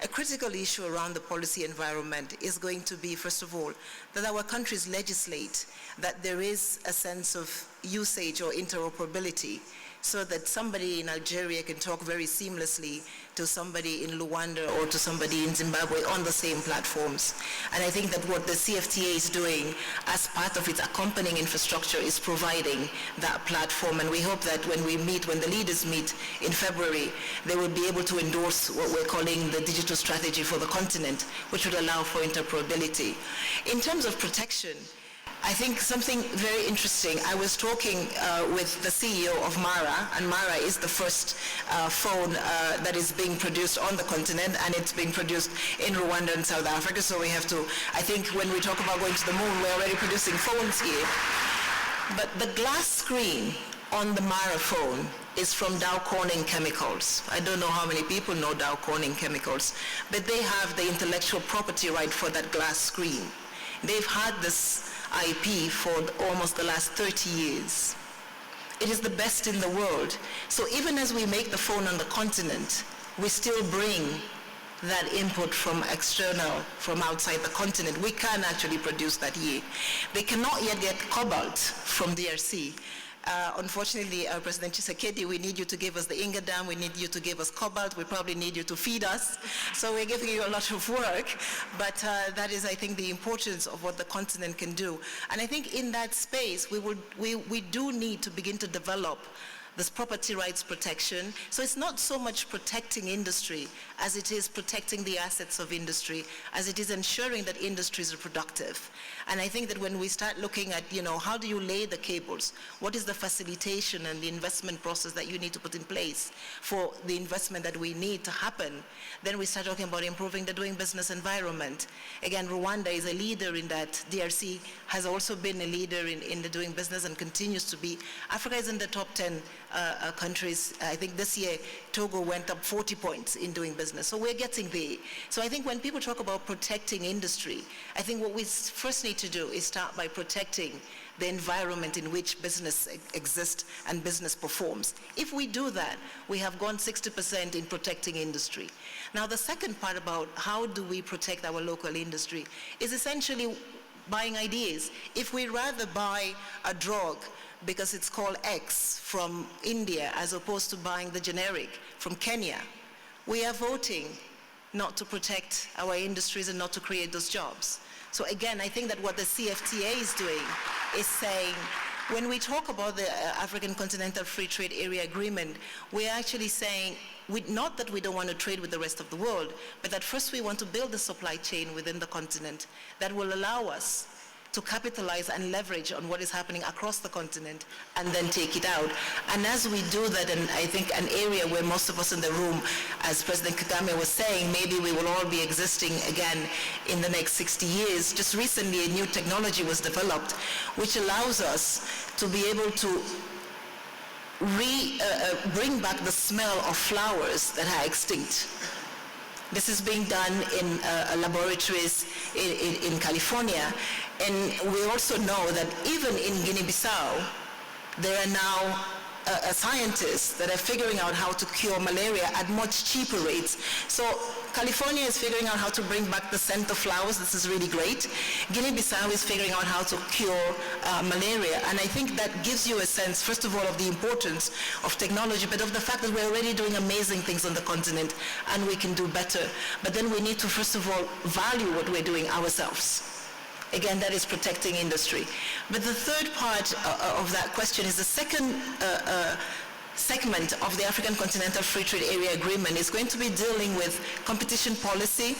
A critical issue around the policy environment is going to be, first of all, that our countries legislate that there is a sense of usage or interoperability, so that somebody in Algeria can talk very seamlessly to somebody in Luanda or to somebody in Zimbabwe on the same platforms. And I think that what the CFTA is doing as part of its accompanying infrastructure is providing that platform. And we hope that when we meet, when the leaders meet in February, they will be able to endorse what we're calling the digital strategy for the continent, which would allow for interoperability. In terms of protection, I think something very interesting. I was talking with the CEO of Mara, and Mara is the first phone that is being produced on the continent, and it's being produced in Rwanda and South Africa, so we have to, I think when we talk about going to the moon, we're already producing phones here. But the glass screen on the Mara phone is from Dow Corning Chemicals. I don't know how many people know Dow Corning Chemicals, but they have the intellectual property right for that glass screen. They've had this IP for almost the last 30 years. It is the best in the world. So even as we make the phone on the continent, we still bring that input from external, from outside the continent. We can actually produce that here. They cannot yet get cobalt from DRC. Unfortunately, President Tshisekedi, we need you to give us the Inga Dam, we need you to give us cobalt, we probably need you to feed us. So we're giving you a lot of work, but that is, I think, the importance of what the continent can do. And I think in that space, we do need to begin to develop this property rights protection. So it's not so much protecting industry as it is protecting the assets of industry, as it is ensuring that industries are productive. And I think that when we start looking at, you know, how do you lay the cables? What is the facilitation and the investment process that you need to put in place for the investment that we need to happen? Then we start talking about improving the doing business environment. Again, Rwanda is a leader in that. DRC has also been a leader in the doing business and continues to be. Africa is in the top 10 countries. I think this year, Togo went up 40 points in doing business. So we're getting there. So I think when people talk about protecting industry, I think what we first need to do is start by protecting the environment in which business exists and business performs. If we do that, we have gone 60% in protecting industry. Now, the second part about how do we protect our local industry is essentially buying ideas. If we rather buy a drug because it's called X from India as opposed to buying the generic from Kenya, we are voting not to protect our industries and not to create those jobs. So again, I think that what the CFTA is doing is saying, when we talk about the African Continental Free Trade Area Agreement, we're actually saying, not that we don't want to trade with the rest of the world, but that first we want to build a supply chain within the continent that will allow us to capitalize and leverage on what is happening across the continent and then take it out. And as we do that, and I think an area where most of us in the room, as President Kagame was saying, maybe we will all be existing again in the next 60 years. Just recently, a new technology was developed which allows us to be able to bring back the smell of flowers that are extinct. This is being done in laboratories in California. And we also know that even in Guinea-Bissau, there are now scientists that are figuring out how to cure malaria at much cheaper rates. So California is figuring out how to bring back the scent of flowers. This is really great. Guinea-Bissau is figuring out how to cure malaria. And I think that gives you a sense, first of all, of the importance of technology, but of the fact that we're already doing amazing things on the continent and we can do better. But then we need to, first of all, value what we're doing ourselves. Again, that is protecting industry. But the third part of that question is the second segment of the African Continental Free Trade Area Agreement is going to be dealing with competition policy,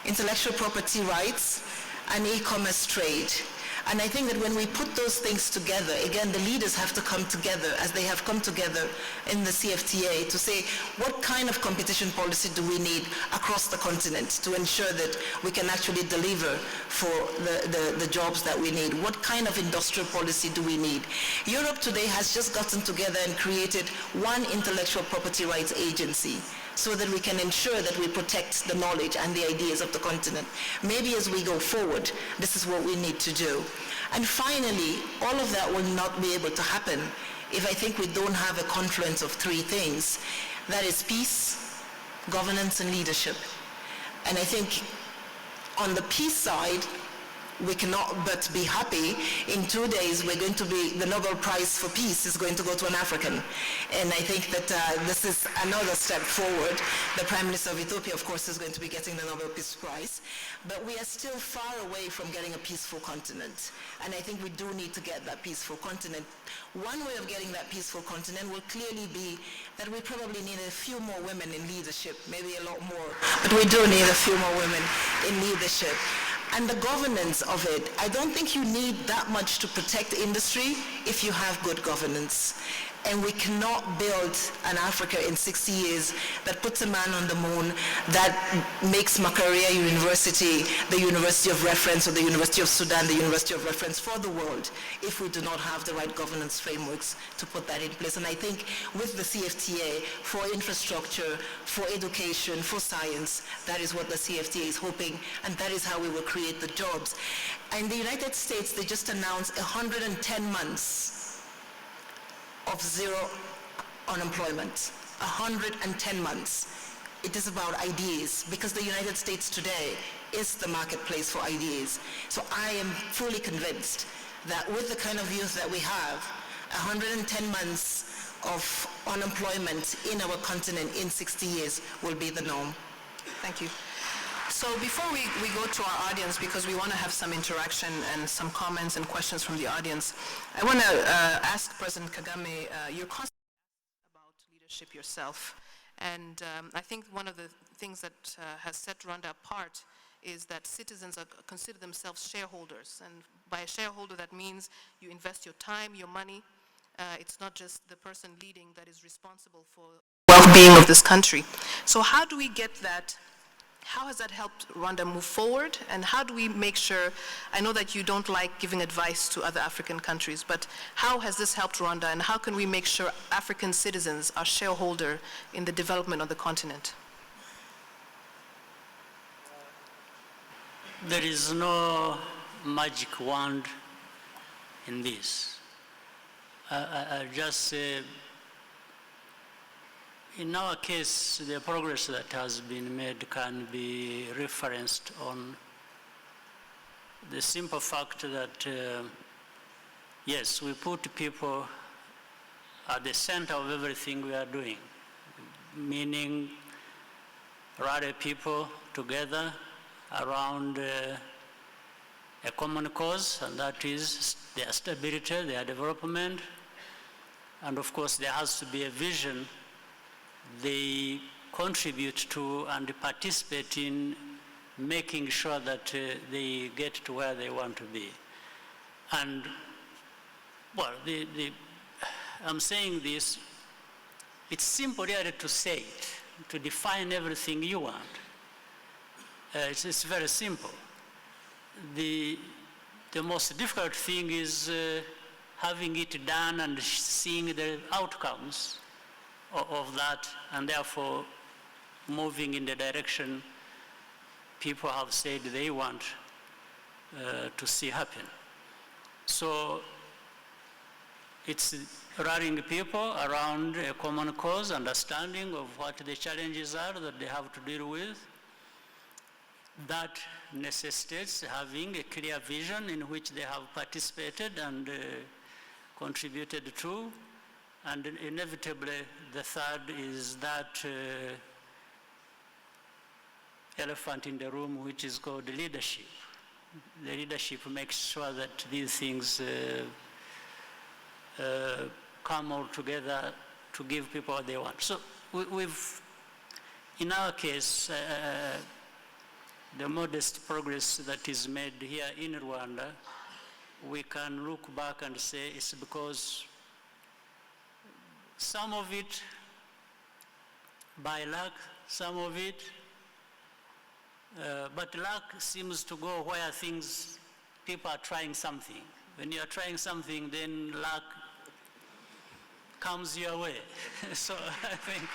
intellectual property rights, and e-commerce trade. And I think that when we put those things together, again, the leaders have to come together as they have come together in the CFTA to say, what kind of competition policy do we need across the continent to ensure that we can actually deliver for the jobs that we need? What kind of industrial policy do we need? Europe today has just gotten together and created one intellectual property rights agency so that we can ensure that we protect the knowledge and the ideas of the continent. Maybe as we go forward, this is what we need to do. And finally, all of that will not be able to happen if I think we don't have a confluence of three things. That is peace, governance, and leadership. And I think on the peace side, we cannot but be happy. In 2 days, we're going to be, the Nobel Prize for Peace is going to go to an African. And I think that this is another step forward. The Prime Minister of Ethiopia, of course, is going to be getting the Nobel Peace Prize. But we are still far away from getting a peaceful continent. And I think we do need to get that peaceful continent. One way of getting that peaceful continent will clearly be that we probably need a few more women in leadership, maybe a lot more. But we do need a few more women in leadership. And the governance of it, I don't think you need that much to protect industry if you have good governance. And we cannot build an Africa in 60 years that puts a man on the moon, that makes Makerere University the university of reference, or the University of Sudan the university of reference for the world, if we do not have the right governance frameworks to put that in place. And I think with the CFTA, for infrastructure, for education, for science, that is what the CFTA is hoping, and that is how we will create the jobs. In the United States, they just announced 110 months of zero unemployment, 110 months. It is about ideas, because the United States today is the marketplace for ideas. So I am fully convinced that with the kind of youth that we have, 110 months of unemployment in our continent in 60 years will be the norm. Thank you. So before we go to our audience, because we want to have some interaction and some comments and questions from the audience, I want to ask President Kagame, you're constantly about leadership yourself. And I think one of the things that has set Rwanda apart is that citizens consider themselves shareholders. And by a shareholder, that means you invest your time, your money. It's not just the person leading that is responsible for the well-being of this country. So how do we get that? How has that helped Rwanda move forward? And how do we make sure, I know that you don't like giving advice to other African countries, but how has this helped Rwanda, and how can we make sure African citizens are shareholder in the development of the continent? There is no magic wand in this. I'll just say, in our case, the progress that has been made can be referenced on the simple fact that, yes, we put people at the center of everything we are doing, meaning rally people together around a common cause, and that is their stability, their development, and of course there has to be a vision they contribute to and participate in making sure that they get to where they want to be. And, well, I'm saying this, it's simple really to say it, to define everything you want. It's very simple. The most difficult thing is having it done and seeing the outcomes of that, and therefore moving in the direction people have said they want to see happen. So It's rallying people around a common cause, understanding of what the challenges are that they have to deal with. That necessitates having a clear vision in which they have participated and contributed to. And inevitably, the third is that elephant in the room, which is called leadership. The leadership makes sure that these things come all together to give people what they want. So we've, in our case, the modest progress that is made here in Rwanda, we can look back and say it's because some of it by luck, some of it, but luck seems to go where people are trying something. When you are trying something, then luck comes your way. So I think,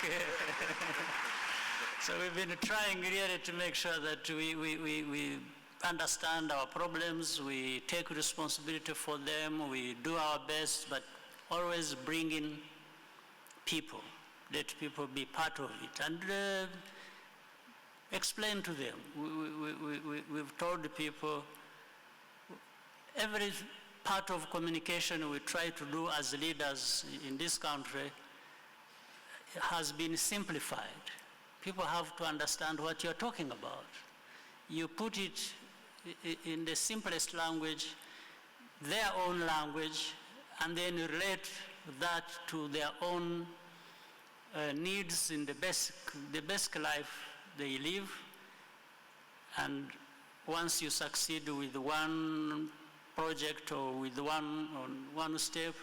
so we've been trying really to make sure that we understand our problems, we take responsibility for them, we do our best, but always bring in people, let people be part of it, and explain to them. We've told the people, every part of communication we try to do as leaders in this country has been simplified. People have to understand what you're talking about. You put it in the simplest language, their own language, and then relate that to their own needs in the basic life they live. And once you succeed with one project or with one step,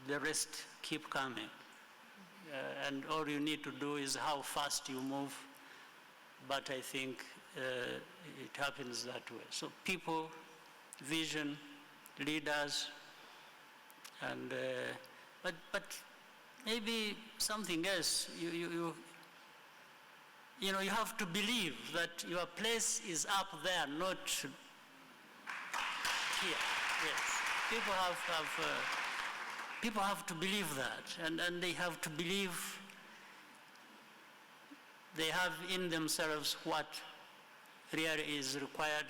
the rest keep coming. And all you need to do is how fast you move, but I think it happens that way. So people, vision, leaders, and but maybe something else. You have to believe that your place is up there, not here. Yes, people have to believe that, and they have to believe they have in themselves what really is required.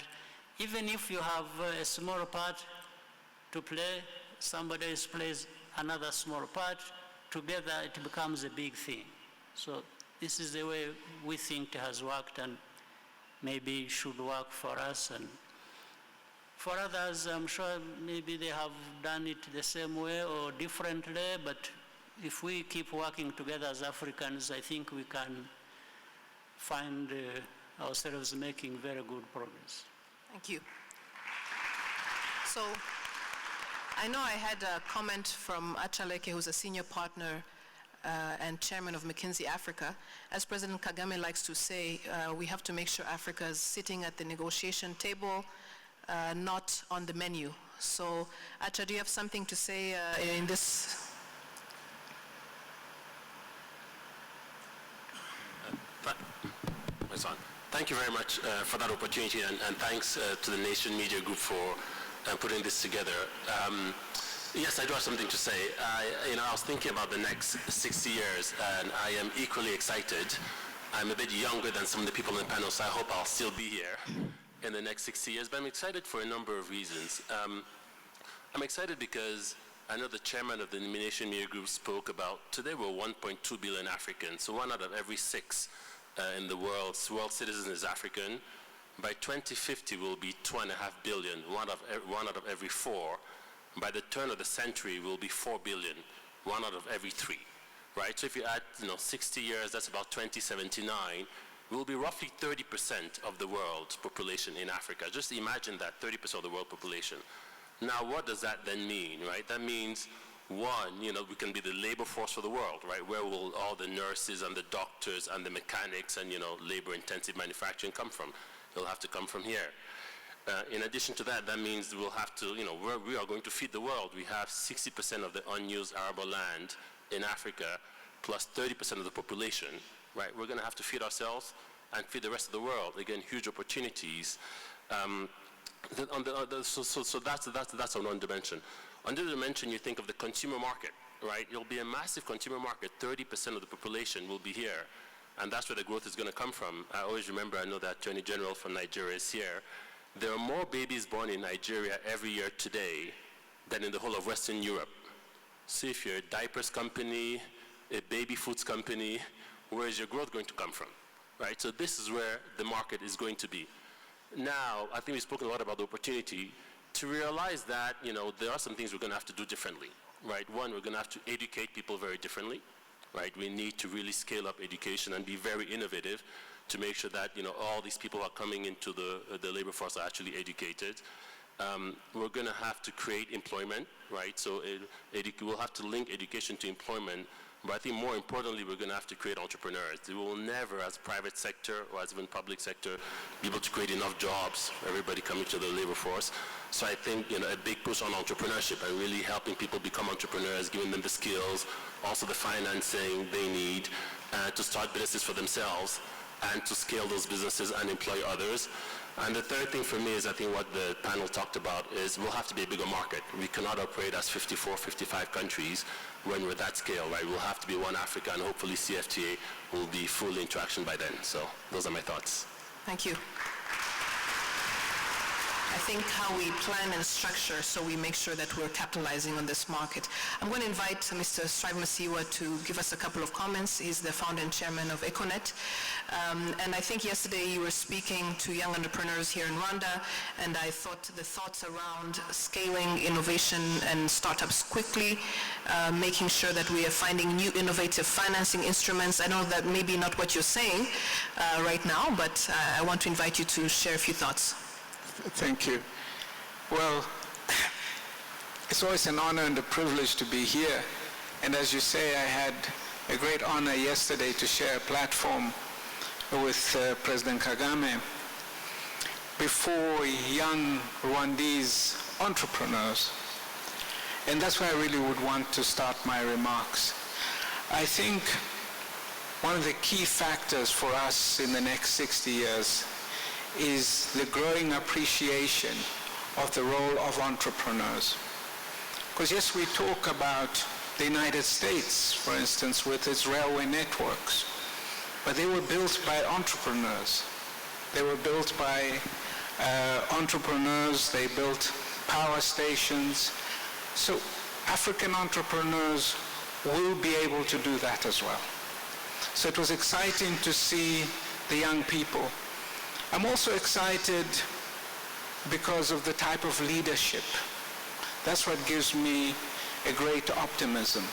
Even if you have a small part to play, somebody else plays another small part, together it becomes a big thing. So this is the way we think it has worked, and maybe should work for us. And for others, I'm sure maybe they have done it the same way or differently, but if we keep working together as Africans, I think we can find ourselves making very good progress. Thank you. So I know I had a comment from Achaleke, who's a senior partner and chairman of McKinsey Africa. As President Kagame likes to say, we have to make sure Africa is sitting at the negotiation table, not on the menu. So, Acha, do you have something to say in this? Thank you very much for that opportunity, and thanks to the Nation Media Group for putting this together. Yes, I do have something to say. I was thinking about the next 60 years, and I am equally excited. I'm a bit younger than some of the people on the panel, so I hope I'll still be here in the next 60 years, but I'm excited for a number of reasons. I'm excited because I know the chairman of the Nation Media Group spoke about, today we're 1.2 billion Africans, so 1 out of every 6 in the world citizen is African. By 2050, we'll be 2.5 billion, 1 out of every 4. By the turn of the century, we'll be 4 billion, 1 out of every 3, right? So if you add, 60 years, that's about 2079. We'll be roughly 30% of the world's population in Africa. Just imagine that, 30% of the world population. Now, what does that then mean, right? That means, one, we can be the labor force for the world, right? Where will all the nurses and the doctors and the mechanics and, labor-intensive manufacturing come from? It'll have to come from here. In addition to that, that means we'll have to, we are going to feed the world. We have 60% of the unused arable land in Africa, plus 30% of the population, right? We're going to have to feed ourselves and feed the rest of the world. Again, huge opportunities. So that's on one dimension. Another dimension, you think of the consumer market, right? It'll be a massive consumer market. 30% of the population will be here. And that's where the growth is going to come from. I always remember, I know that Attorney General from Nigeria is here. There are more babies born in Nigeria every year today than in the whole of Western Europe. So if you're a diapers company, a baby foods company, where is your growth going to come from, right? So this is where the market is going to be. Now, I think we've spoken a lot about the opportunity to realize that, there are some things we're going to have to do differently, right? One, we're going to have to educate people very differently, right? We need to really scale up education and be very innovative to make sure that, all these people who are coming into the labor force are actually educated. We're going to have to create employment, right? So we'll have to link education to employment, but I think more importantly, we're going to have to create entrepreneurs. We will never, as private sector or as even public sector, be able to create enough jobs for everybody coming to the labor force. So I think, a big push on entrepreneurship and really helping people become entrepreneurs, giving them the skills, also the financing they need to start businesses for themselves and to scale those businesses and employ others. And the third thing for me is, I think what the panel talked about is we'll have to be a bigger market. We cannot operate as 54, 55 countries when we're that scale, right? We'll have to be one Africa, and hopefully CFTA will be full interaction by then. So those are my thoughts. Thank you. I think how we plan and structure so we make sure that we're capitalizing on this market. I'm going to invite Mr. Strive Masiwa to give us a couple of comments. He's the founder and chairman of Econet. And I think yesterday you were speaking to young entrepreneurs here in Rwanda, and I thought the thoughts around scaling innovation and startups quickly, making sure that we are finding new innovative financing instruments. I know that maybe not what you're saying right now, but I want to invite you to share a few thoughts. Thank you. Well, it's always an honor and a privilege to be here. And as you say, I had a great honor yesterday to share a platform with President Kagame before young Rwandese entrepreneurs. And that's where I really would want to start my remarks. I think one of the key factors for us in the next 60 years is the growing appreciation of the role of entrepreneurs. Because yes, we talk about the United States, for instance, with its railway networks, but they were built by entrepreneurs. They were built by entrepreneurs. They built power stations. So African entrepreneurs will be able to do that as well. So it was exciting to see the young people. I'm also excited because of the type of leadership. That's what gives me a great optimism.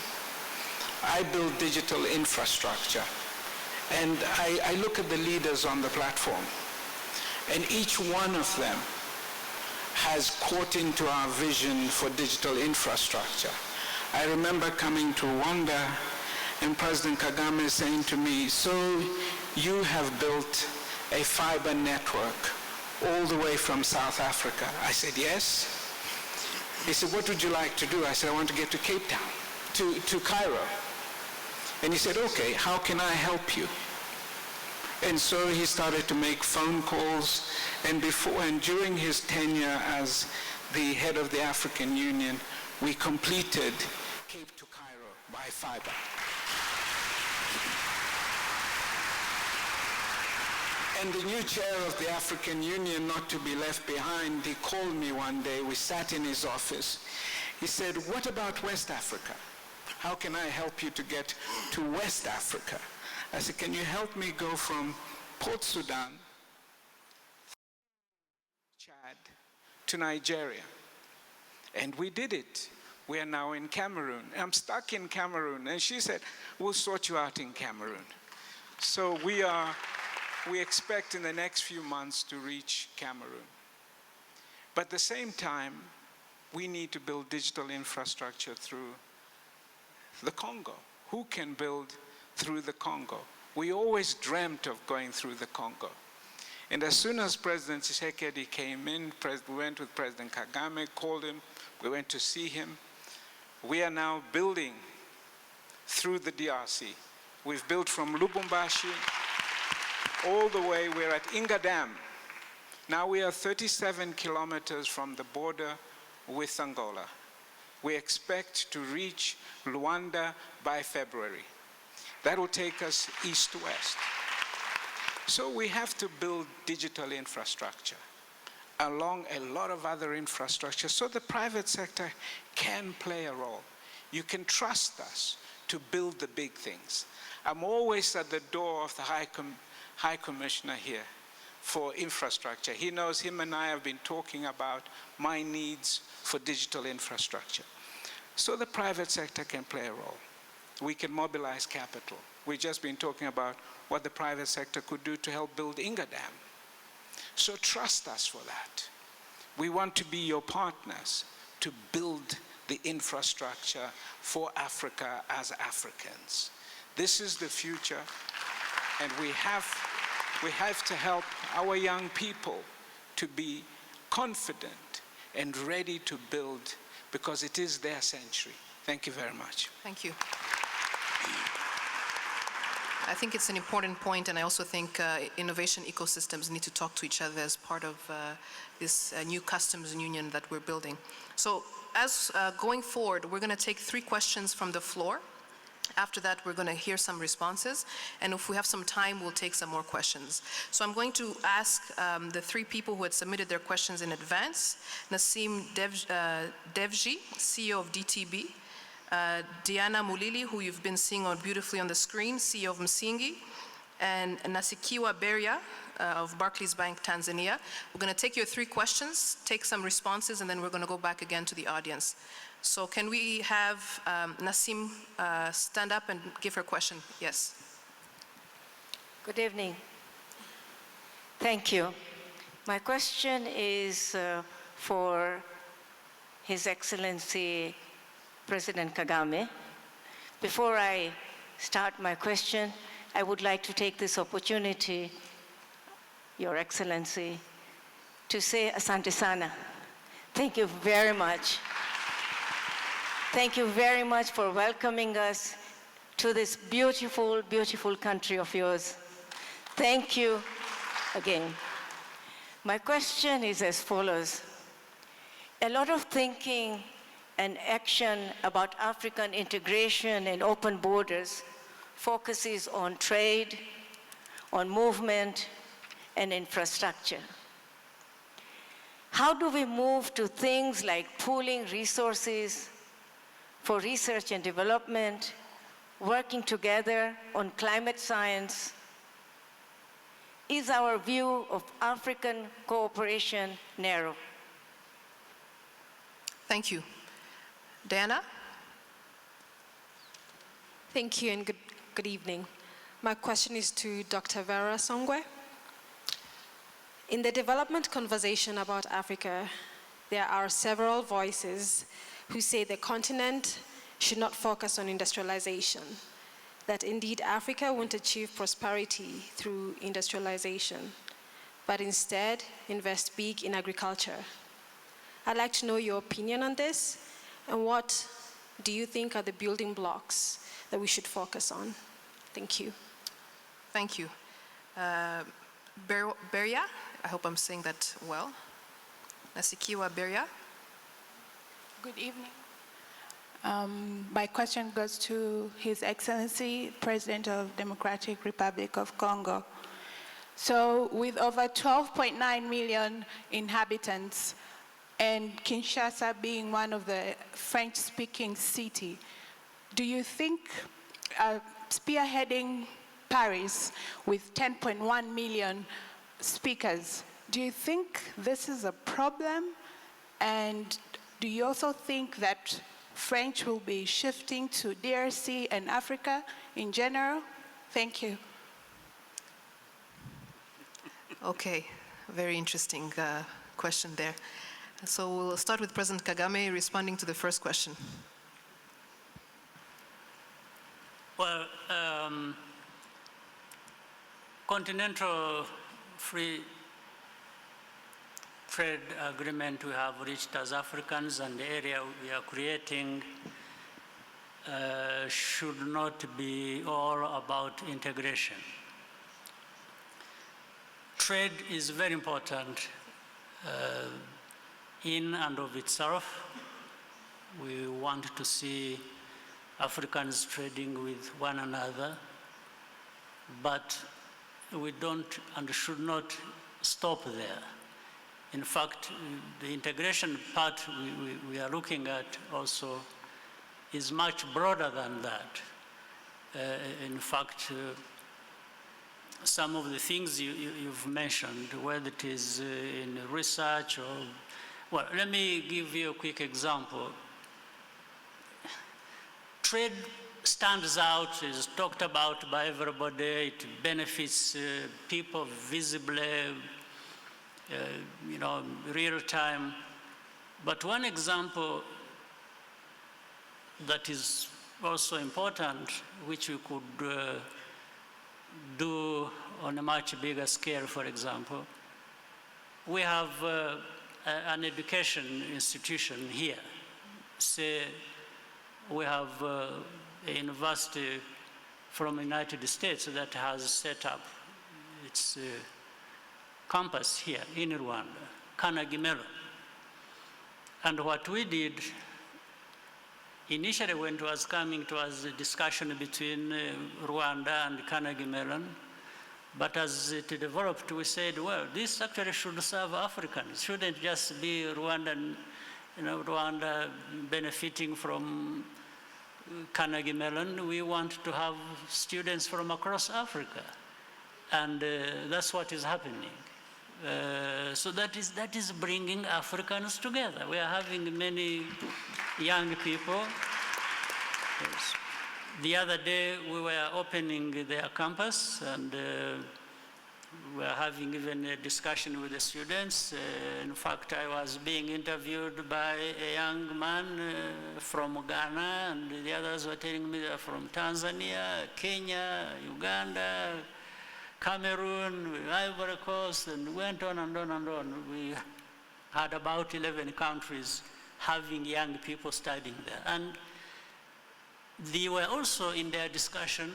I build digital infrastructure, and I look at the leaders on the platform, and each one of them has caught into our vision for digital infrastructure. I remember coming to Rwanda and President Kagame saying to me, "So you have built a fiber network all the way from South Africa?" I said, "Yes." He said, "What would you like to do?" I said, "I want to get to Cape Town, to Cairo." And he said, "Okay, how can I help you?" And so he started to make phone calls, and during his tenure as the head of the African Union, we completed Cape to Cairo by fiber. And the new chair of the African Union, not to be left behind, he called me one day. We sat in his office. He said, "What about West Africa? How can I help you to get to West Africa?" I said, "Can you help me go from Port Sudan, Chad, to Nigeria?" And we did it. We are now in Cameroon. I'm stuck in Cameroon. And she said, "We'll sort you out in Cameroon." So we expect in the next few months to reach Cameroon. But at the same time, we need to build digital infrastructure through the Congo. Who can build through the Congo? We always dreamt of going through the Congo. And as soon as President Tshisekedi came in, we went with President Kagame, called him, we went to see him. We are now building through the DRC. We've built from Lubumbashi all the way. We're at Inga Dam. Now we are 37 kilometers from the border with Angola. We expect to reach Luanda by February. That will take us east to west. So we have to build digital infrastructure along a lot of other infrastructure so the private sector can play a role. You can trust us to build the big things. I'm always at the door of the High Commissioner here for infrastructure. He knows him and I have been talking about my needs for digital infrastructure. So the private sector can play a role. We can mobilize capital. We've just been talking about what the private sector could do to help build Inga Dam. So trust us for that. We want to be your partners to build the infrastructure for Africa as Africans. This is the future, and we have to help our young people to be confident and ready to build, because it is their century. Thank you very much. Thank you. I think it's an important point, and I also think innovation ecosystems need to talk to each other as part of this new customs union that we're building. So as going forward, we're going to take 3 questions from the floor. After that, we're going to hear some responses, and if we have some time, we'll take some more questions. So I'm going to ask the 3 people who had submitted their questions in advance: Nassim Devji, CEO of DTB, Diana Mulili, who you've been seeing beautifully on the screen, CEO of Msingi, and Nasikiwa Beria of Barclays Bank, Tanzania. We're going to take your 3 questions, take some responses, and then we're going to go back again to the audience. So can we have Nassim stand up and give her question? Yes. Good evening. Thank you. My question is for His Excellency President Kagame. Before I start my question, I would like to take this opportunity, Your Excellency, to say Asante Sana. Thank you very much. Thank you very much for welcoming us to this beautiful, beautiful country of yours. Thank you again. My question is as follows. A lot of thinking and action about African integration and open borders focuses on trade, on movement, and infrastructure. How do we move to things like pooling resources for research and development, working together on climate science? Is our view of African cooperation narrow? Thank you. Diana? Thank you, and good evening. My question is to Dr. Vera Songwe. In the development conversation about Africa, there are several voices who say the continent should not focus on industrialization, that indeed Africa won't achieve prosperity through industrialization, but instead invest big in agriculture. I'd like to know your opinion on this, and what do you think are the building blocks that we should focus on? Thank you. Thank you. Beria, I hope I'm saying that well. Nasikiwa Beria. Good evening. My question goes to His Excellency, President of Democratic Republic of Congo. So with over 12.9 million inhabitants, and Kinshasa being one of the French-speaking cities, do you think spearheading Paris with 10.1 million speakers, do you think this is a problem? And do you also think that French will be shifting to DRC and Africa in general? Thank you. Okay, very interesting question there. So we'll start with President Kagame responding to the first question. Well, continental free trade agreement we have reached as Africans and the area we are creating should not be all about integration. Trade is very important in and of itself, We want to see Africans trading with one another, but we don't and should not stop there. In fact, the integration part we are looking at also is much broader than that. In fact, some of the things you've mentioned, whether it is in research or, well, let me give you a quick example. Trade stands out, is talked about by everybody, it benefits people visibly, real time. But one example that is also important, which we could do on a much bigger scale, for example, we have an education institution here. Say we have a university from the United States that has set up its campus here in Rwanda, Carnegie Mellon. And what we did initially when it was coming, it was a discussion between Rwanda and Carnegie Mellon. But as it developed, we said, well, this actually should serve Africans. It shouldn't just be Rwandan, Rwanda benefiting from Carnegie Mellon. We want to have students from across Africa. And that's what is happening. So that is bringing Africans together. We are having many young people. Yes. The other day we were opening their campus, and we were having even a discussion with the students. In fact, I was being interviewed by a young man from Ghana, and the others were telling me they're from Tanzania, Kenya, Uganda, Cameroon, Ivory Coast, and went on and on and on. We had about 11 countries having young people studying there. And they were also in their discussion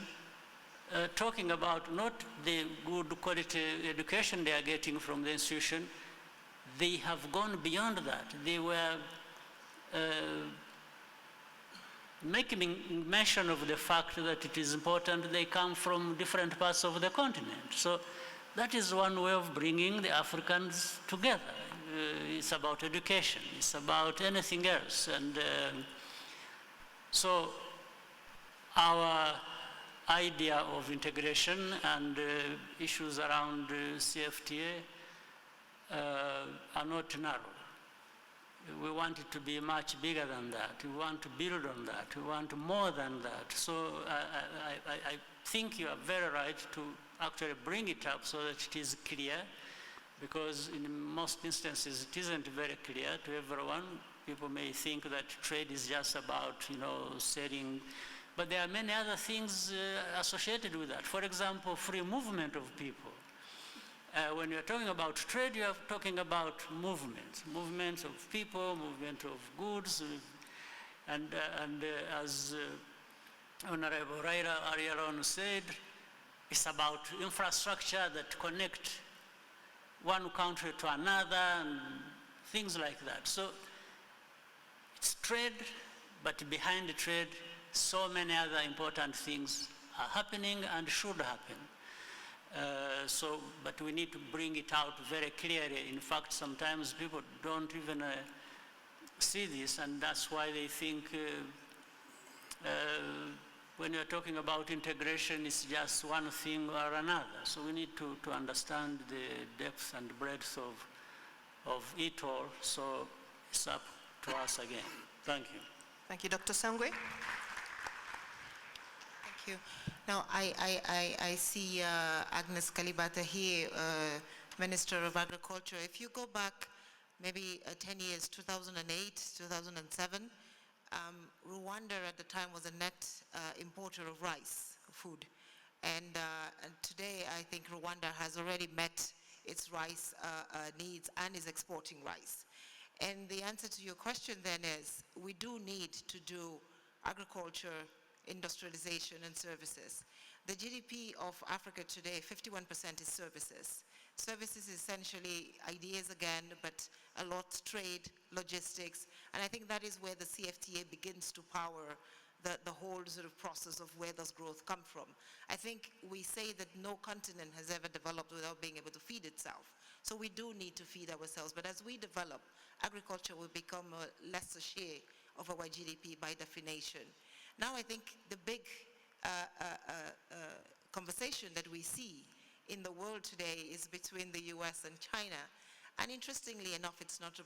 talking about not the good quality education they are getting from the institution. They have gone beyond that. They were making mention of the fact that it is important they come from different parts of the continent. So that is one way of bringing the Africans together. It's about education, it's about anything else. And so our idea of integration and issues around CFTA are not narrow. We want it to be much bigger than that. We want to build on that. We want more than that. So I think you are very right to actually bring it up so that it is clear, because in most instances it isn't very clear to everyone. People may think that trade is just about, selling, but there are many other things associated with that. For example, free movement of people. When you're talking about trade, you're talking about movements of people, movement of goods, and as Honorable Raila earlier on said, it's about infrastructure that connect one country to another and things like that. So it's trade, but behind the trade, so many other important things are happening and should happen. But we need to bring it out very clearly. In fact, sometimes people don't even see this, and that's why they think when you're talking about integration, it's just one thing or another. So we need to understand the depth and breadth of it all. So it's up to us again. Thank you. Thank you, Dr. Sangwe. Thank you. Now, I see Agnes Kalibata here, Minister of Agriculture. If you go back maybe 10 years, 2008, 2007, Rwanda at the time was a net importer of rice, food. And today, I think Rwanda has already met its rice needs and is exporting rice. And the answer to your question then is, we do need to do agriculture, industrialization, and services. The GDP of Africa today, 51% is services. Services is essentially ideas again, but a lot trade, logistics, and I think that is where the CFTA begins to power the whole sort of process of where does growth come from. I think we say that no continent has ever developed without being able to feed itself. So we do need to feed ourselves, but as we develop, agriculture will become a lesser share of our GDP by definition. Now I think the big conversation that we see in the world today is between the US and China. And interestingly enough, it's not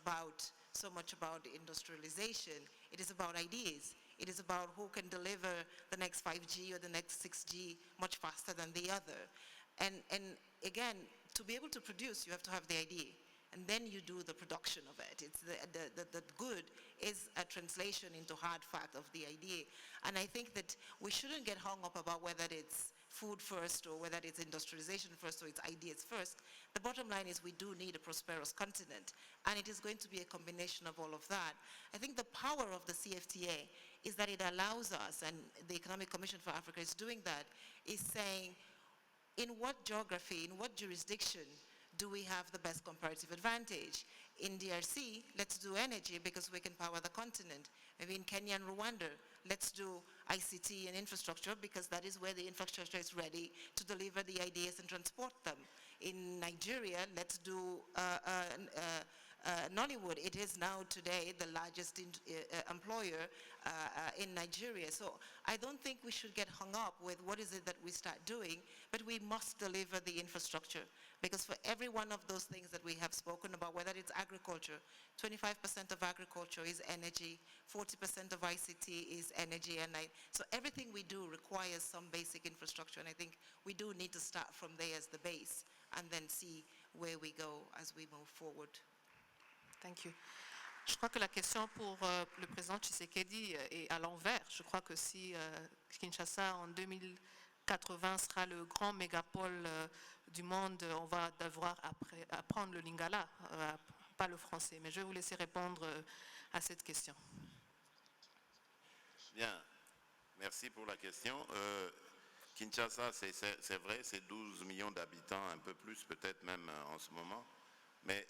so much about industrialization, it is about ideas. It is about who can deliver the next 5G or the next 6G much faster than the other. And again, to be able to produce, you have to have the idea. And then you do the production of it. It's the good is a translation into hard fact of the idea. And I think that we shouldn't get hung up about whether it's food first or whether it's industrialization first or it's ideas first. The bottom line is we do need a prosperous continent. And it is going to be a combination of all of that. I think the power of the CFTA is that it allows us, and the Economic Commission for Africa is doing that, is saying, in what geography, in what jurisdiction do we have the best comparative advantage? In DRC, let's do energy because we can power the continent. Maybe in Kenya and Rwanda, let's do ICT and infrastructure because that is where the infrastructure is ready to deliver the ideas and transport them. In Nigeria, let's do Nollywood. It is now today the largest employer in Nigeria. So I don't think we should get hung up with what is it that we start doing, but we must deliver the infrastructure. Because for every one of those things that we have spoken about, whether it's agriculture, 25% of agriculture is energy, 40% of ICT is energy, and so everything we do requires some basic infrastructure, and I think we do need to start from there as the base, and then see where we go as we move forward. Thank you. Je crois que la question pour le président Tshisekedi est à l'envers. Je crois que si Kinshasa en 2080 sera le grand mégapole du monde, on va devoir apprendre le lingala, pas le français. Mais je vais vous laisser répondre à cette question. Bien, merci pour la question. Kinshasa, c'est vrai, c'est 12 millions d'habitants, un peu plus peut-être même en ce moment. Mais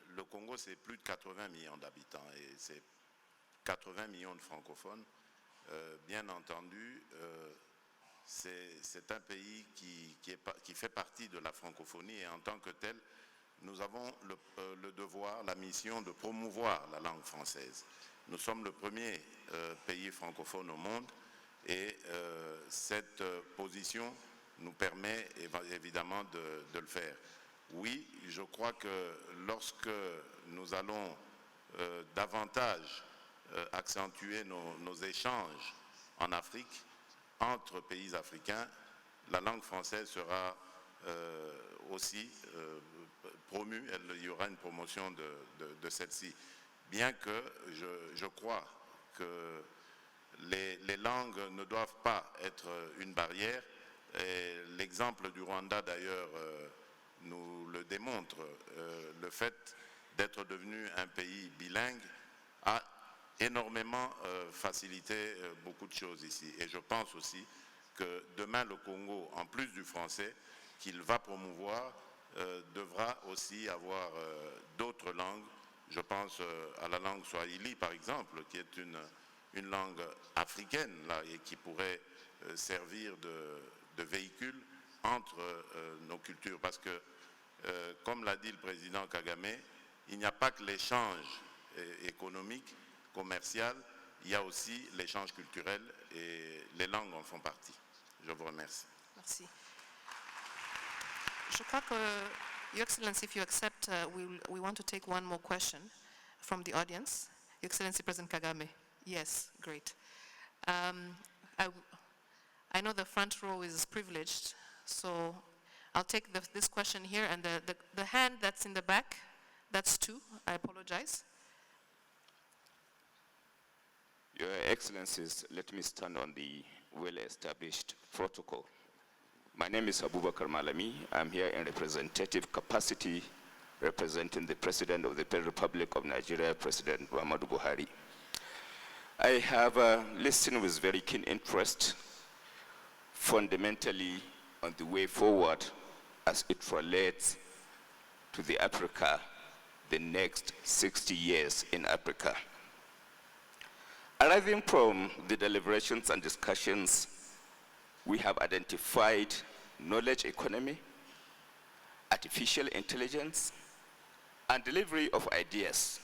le Congo, c'est plus de 80 millions d'habitants et c'est 80 millions de francophones. Bien entendu, c'est un pays qui fait partie de la francophonie et en tant que tel, nous avons le devoir, la mission de promouvoir la langue française. Nous sommes le premier pays francophone au monde et cette position nous permet évidemment de le faire. Oui, je crois que lorsque nous allons davantage accentuer nos échanges en Afrique, entre pays africains, la langue française sera aussi promue, il y aura une promotion de celle-ci. Bien que je crois que les langues ne doivent pas être une barrière, et l'exemple du Rwanda d'ailleurs nous le démontre, le fait d'être devenu un pays bilingue a énormément facilité beaucoup de choses ici. Et je pense aussi que demain le Congo, en plus du français qu'il va promouvoir, devra aussi avoir d'autres langues. Je pense à la langue swahili par exemple, qui est une langue africaine là, et qui pourrait servir de véhicule entre nos cultures. Parce que, comme l'a dit le président Kagame, il n'y a pas que l'échange économique, commercial, il y a aussi l'échange culturel et les langues en font partie. Je vous remercie. Merci. Je crois que, Your Excellency, if you accept, we want to take one more question from the audience. Your Excellency, President Kagame. Yes, great. I know the front row is privileged, so I'll take this question here, and the hand that's in the back, that's two. I apologize. Your Excellencies, let me stand on the well-established protocol. My name is Abubakar Malami. I'm here in representative capacity representing the President of the Federal Republic of Nigeria, President Muhammadu Buhari. I have listened with very keen interest, fundamentally on the way forward as it relates to the Africa, the next 60 years in Africa. Arising from the deliberations and discussions, we have identified knowledge economy, artificial intelligence, and delivery of ideas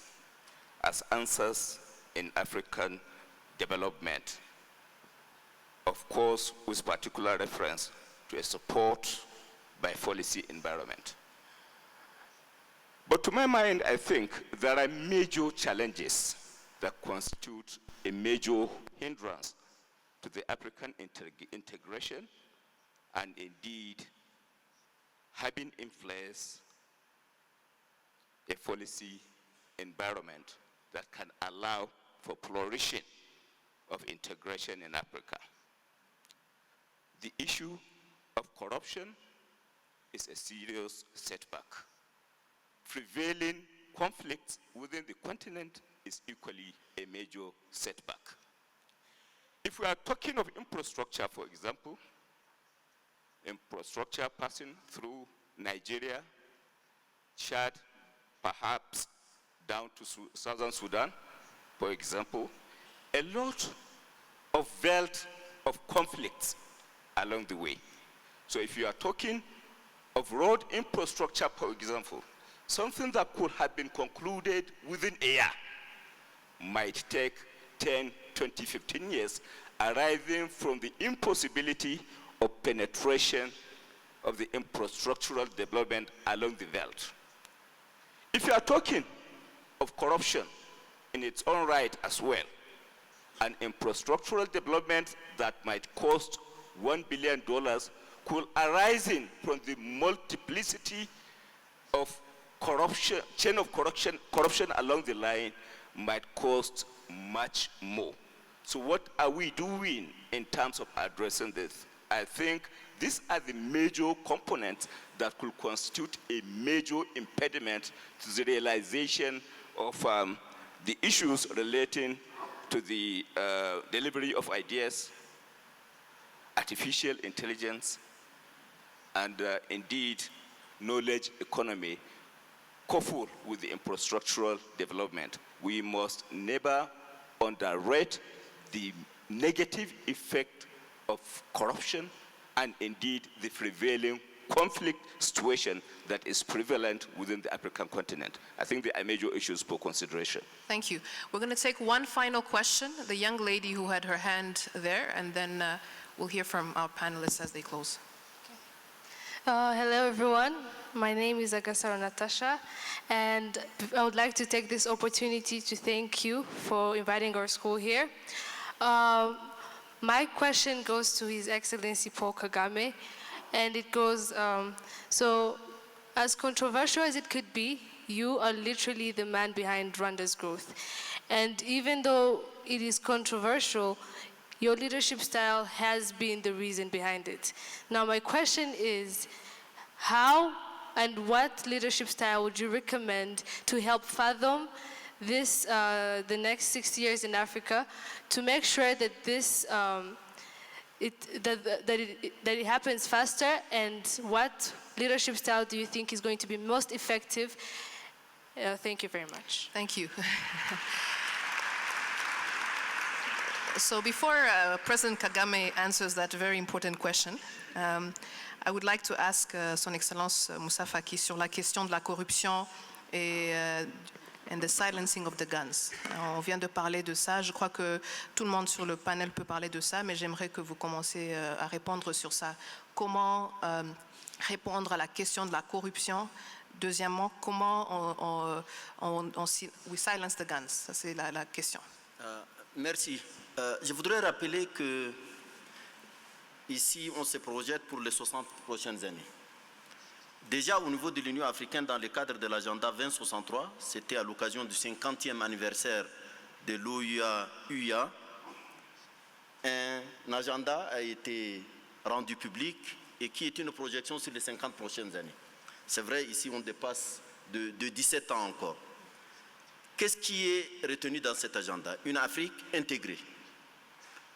as answers in African development, of course, with particular reference to a support by policy environment. But to my mind, I think there are major challenges that constitute a major hindrance to the African integration and indeed having in place a policy environment that can allow for flourishing of integration in Africa. The issue of corruption is a serious setback. Prevailing conflicts within the continent is equally a major setback. If we are talking of infrastructure, for example, infrastructure passing through Nigeria, Chad, perhaps down to Southern Sudan, for example, a lot of belt of conflicts along the way. So if you are talking of road infrastructure, for example, something that could have been concluded within a year might take 10, 20, 15 years, arising from the impossibility of penetration of the infrastructural development along the belt. If you are talking of corruption in its own right as well, an infrastructural development that might cost $1 billion could arise from the multiplicity of corruption, chain of corruption along the line might cost much more. So what are we doing in terms of addressing this? I think these are the major components that could constitute a major impediment to the realization of the issues relating to the delivery of ideas, artificial intelligence, and indeed knowledge economy coupled with the infrastructural development. We must never underrate the negative effect of corruption and indeed the prevailing conflict situation that is prevalent within the African continent. I think there are major issues for consideration. Thank you. We're going to take one final question, the young lady who had her hand there, and then we'll hear from our panelists as they close. Hello, everyone. My name is Agasaro Natasha, and I would like to take this opportunity to thank you for inviting our school here. My question goes to His Excellency Paul Kagame, and it goes, so as controversial as it could be, you are literally the man behind Rwanda's growth. And even though it is controversial, your leadership style has been the reason behind it. Now my question is, how and what leadership style would you recommend to help fathom this, the next 6 years in Africa, to make sure that this, that it happens faster, and what leadership style do you think is going to be most effective? Thank you very much. Thank you. So before President Kagame answers that very important question, I would like to ask Son Excellence Moussa Faki sur la question de la corruption et and the silencing of the guns. On vient de parler de ça. Je crois que tout le monde sur le panel peut parler de ça, mais j'aimerais que vous commenciez à répondre sur ça. Comment répondre à la question de la corruption? Deuxièmement, comment we silence the guns? Ça, c'est la question. Merci. Je voudrais rappeler que ici, on se projette pour les 60 prochaines années. Déjà au niveau de l'Union africaine, dans le cadre de l'agenda 2063, c'était à l'occasion du 50e anniversaire de l'OUA, un agenda a été rendu public et qui est une projection sur les 50 prochaines années. C'est vrai, ici on dépasse de 17 ans encore. Qu'est-ce qui est retenu dans cet agenda? Une Afrique intégrée.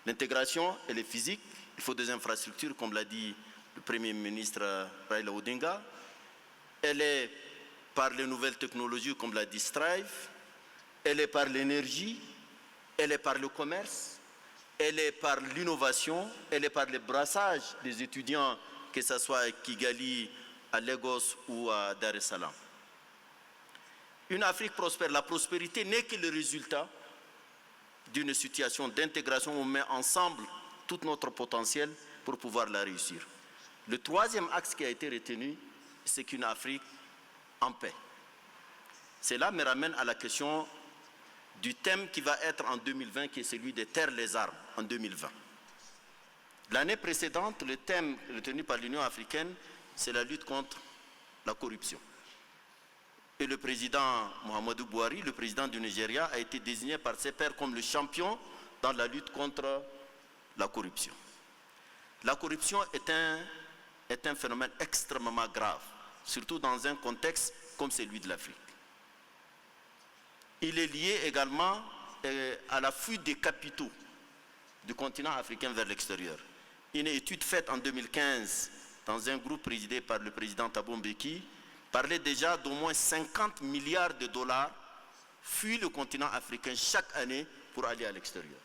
L'intégration, elle est physique, il faut des infrastructures, comme l'a dit le Premier ministre Raila Odinga. Elle est par les nouvelles technologies, comme l'a dit Strive, elle est par l'énergie, elle est par le commerce, elle est par l'innovation, elle est par le brassage des étudiants, que ce soit à Kigali, à Lagos ou à Dar es Salaam. Une Afrique prospère, la prospérité n'est que le résultat d'une situation d'intégration où on met ensemble tout notre potentiel pour pouvoir la réussir. Le troisième axe qui a été retenu, c'est qu'une Afrique en paix. Cela me ramène à la question du thème qui va être en 2020, qui est celui des terres les armes en 2020. L'année précédente, le thème retenu par l'Union africaine, c'est la lutte contre la corruption. Et le président Mohamedou Buhari, le président du Nigeria, a été désigné par ses pairs comme le champion dans la lutte contre la corruption. La corruption est un phénomène extrêmement grave, surtout dans un contexte comme celui de l'Afrique. Il est lié également à la fuite des capitaux du continent africain vers l'extérieur. Une étude faite en 2015 dans un groupe présidé par le président Thabo Mbeki parlait déjà d'au moins 50 milliards de dollars fuient le continent africain chaque année pour aller à l'extérieur.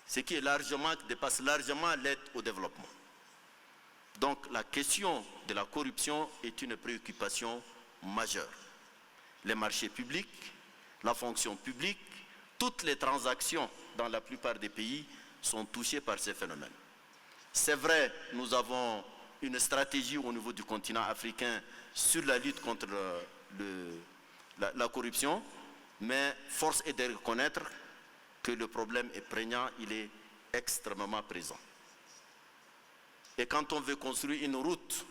Ce qui dépasse largement l'aide au développement. Donc la question de la corruption est une préoccupation majeure. Les marchés publics, la fonction publique, toutes les transactions dans la plupart des pays sont touchées par ces phénomènes. C'est vrai, nous avons une stratégie au niveau du continent africain sur la lutte contre la corruption, mais force est de reconnaître que le problème est prégnant, il est extrêmement présent. Et quand on veut construire une route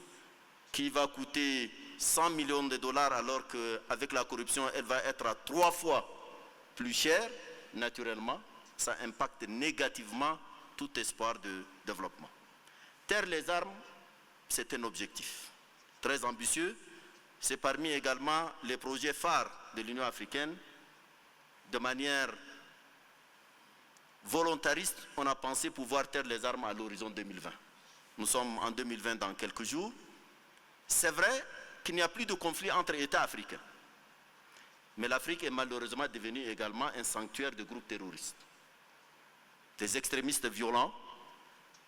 qui va coûter 100 millions de dollars alors qu'avec la corruption, elle va être à 3 fois plus chère, naturellement, ça impacte négativement tout espoir de développement. Taire les armes, c'est un objectif très ambitieux. C'est parmi également les projets phares de l'Union africaine. De manière volontariste, on a pensé pouvoir taire les armes à l'horizon 2020. Nous sommes en 2020 dans quelques jours. C'est vrai qu'il n'y a plus de conflit entre États africains. Mais l'Afrique est malheureusement devenue également un sanctuaire de groupes terroristes, des extrémistes violents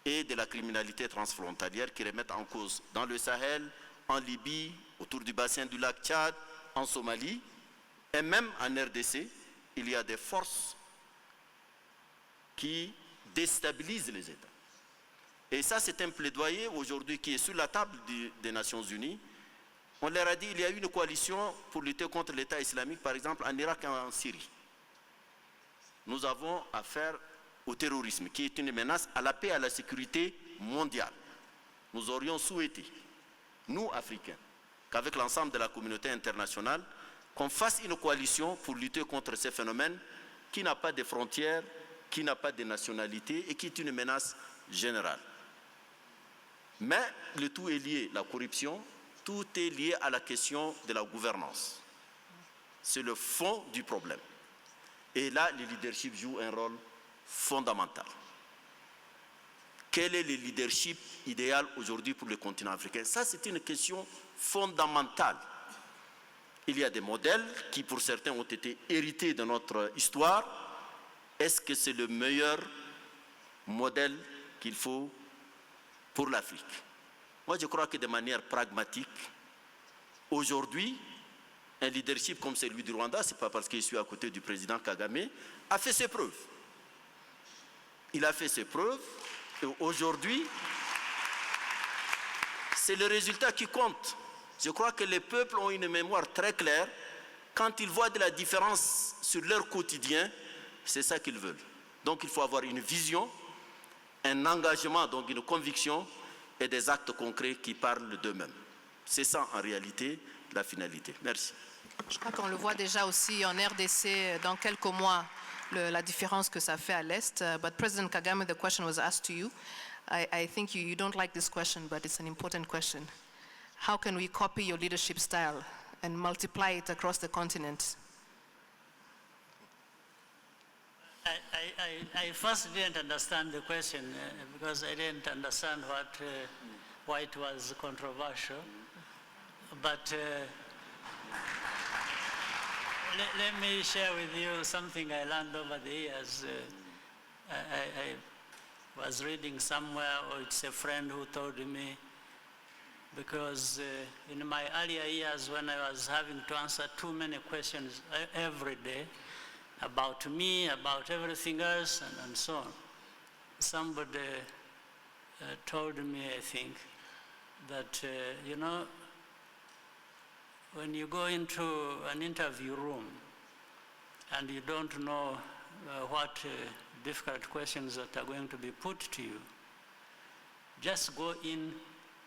et de la criminalité transfrontalière qui remettent en cause dans le Sahel, en Libye, autour du bassin du lac Tchad, en Somalie et même en RDC, il y a des forces qui déstabilisent les États. Et ça, c'est un plaidoyer aujourd'hui qui est sur la table des Nations Unies. On leur a dit qu'il y a une coalition pour lutter contre l'État islamique, par exemple en Irak et en Syrie. Nous avons affaire au terrorisme, qui est une menace à la paix et à la sécurité mondiale. Nous aurions souhaité, nous, Africains, qu'avec l'ensemble de la communauté internationale, qu'on fasse une coalition pour lutter contre ces phénomènes qui n'a pas de frontières, qui n'a pas de nationalité et qui est une menace générale. Mais le tout est lié, la corruption, tout est lié à la question de la gouvernance. C'est le fond du problème. Et là, le leadership joue un rôle fondamental. Quel est le leadership idéal aujourd'hui pour le continent africain? Ça, c'est une question fondamentale. Il y a des modèles qui, pour certains, ont été hérités de notre histoire. Est-ce que c'est le meilleur modèle qu'il faut pour l'Afrique? Moi, je crois que de manière pragmatique, aujourd'hui, un leadership comme celui du Rwanda, ce n'est pas parce que je suis à côté du président Kagame, a fait ses preuves. Il a fait ses preuves et aujourd'hui, c'est le résultat qui compte. Je crois que les peuples ont une mémoire très claire. Quand ils voient de la différence sur leur quotidien, c'est ça qu'ils veulent. Donc il faut avoir une vision, un engagement, donc une conviction et des actes concrets qui parlent d'eux-mêmes. C'est ça en réalité la finalité. Merci. Je crois qu'on le voit déjà aussi en RDC dans quelques mois, la différence que ça fait à l'Est. But President Kagame, the question was asked to you. I think you don't like this question, but it's an important question. How can we copy your leadership style and multiply it across the continent? I first didn't understand the question because I didn't understand why it was controversial. But Let me share with you something I learned over the years. I was reading somewhere, or it's a friend who told me, because in my earlier years when I was having to answer too many questions every day about me, about everything else, and so on, somebody told me, I think, that, you know, when you go into an interview room and you don't know what difficult questions that are going to be put to you, just go in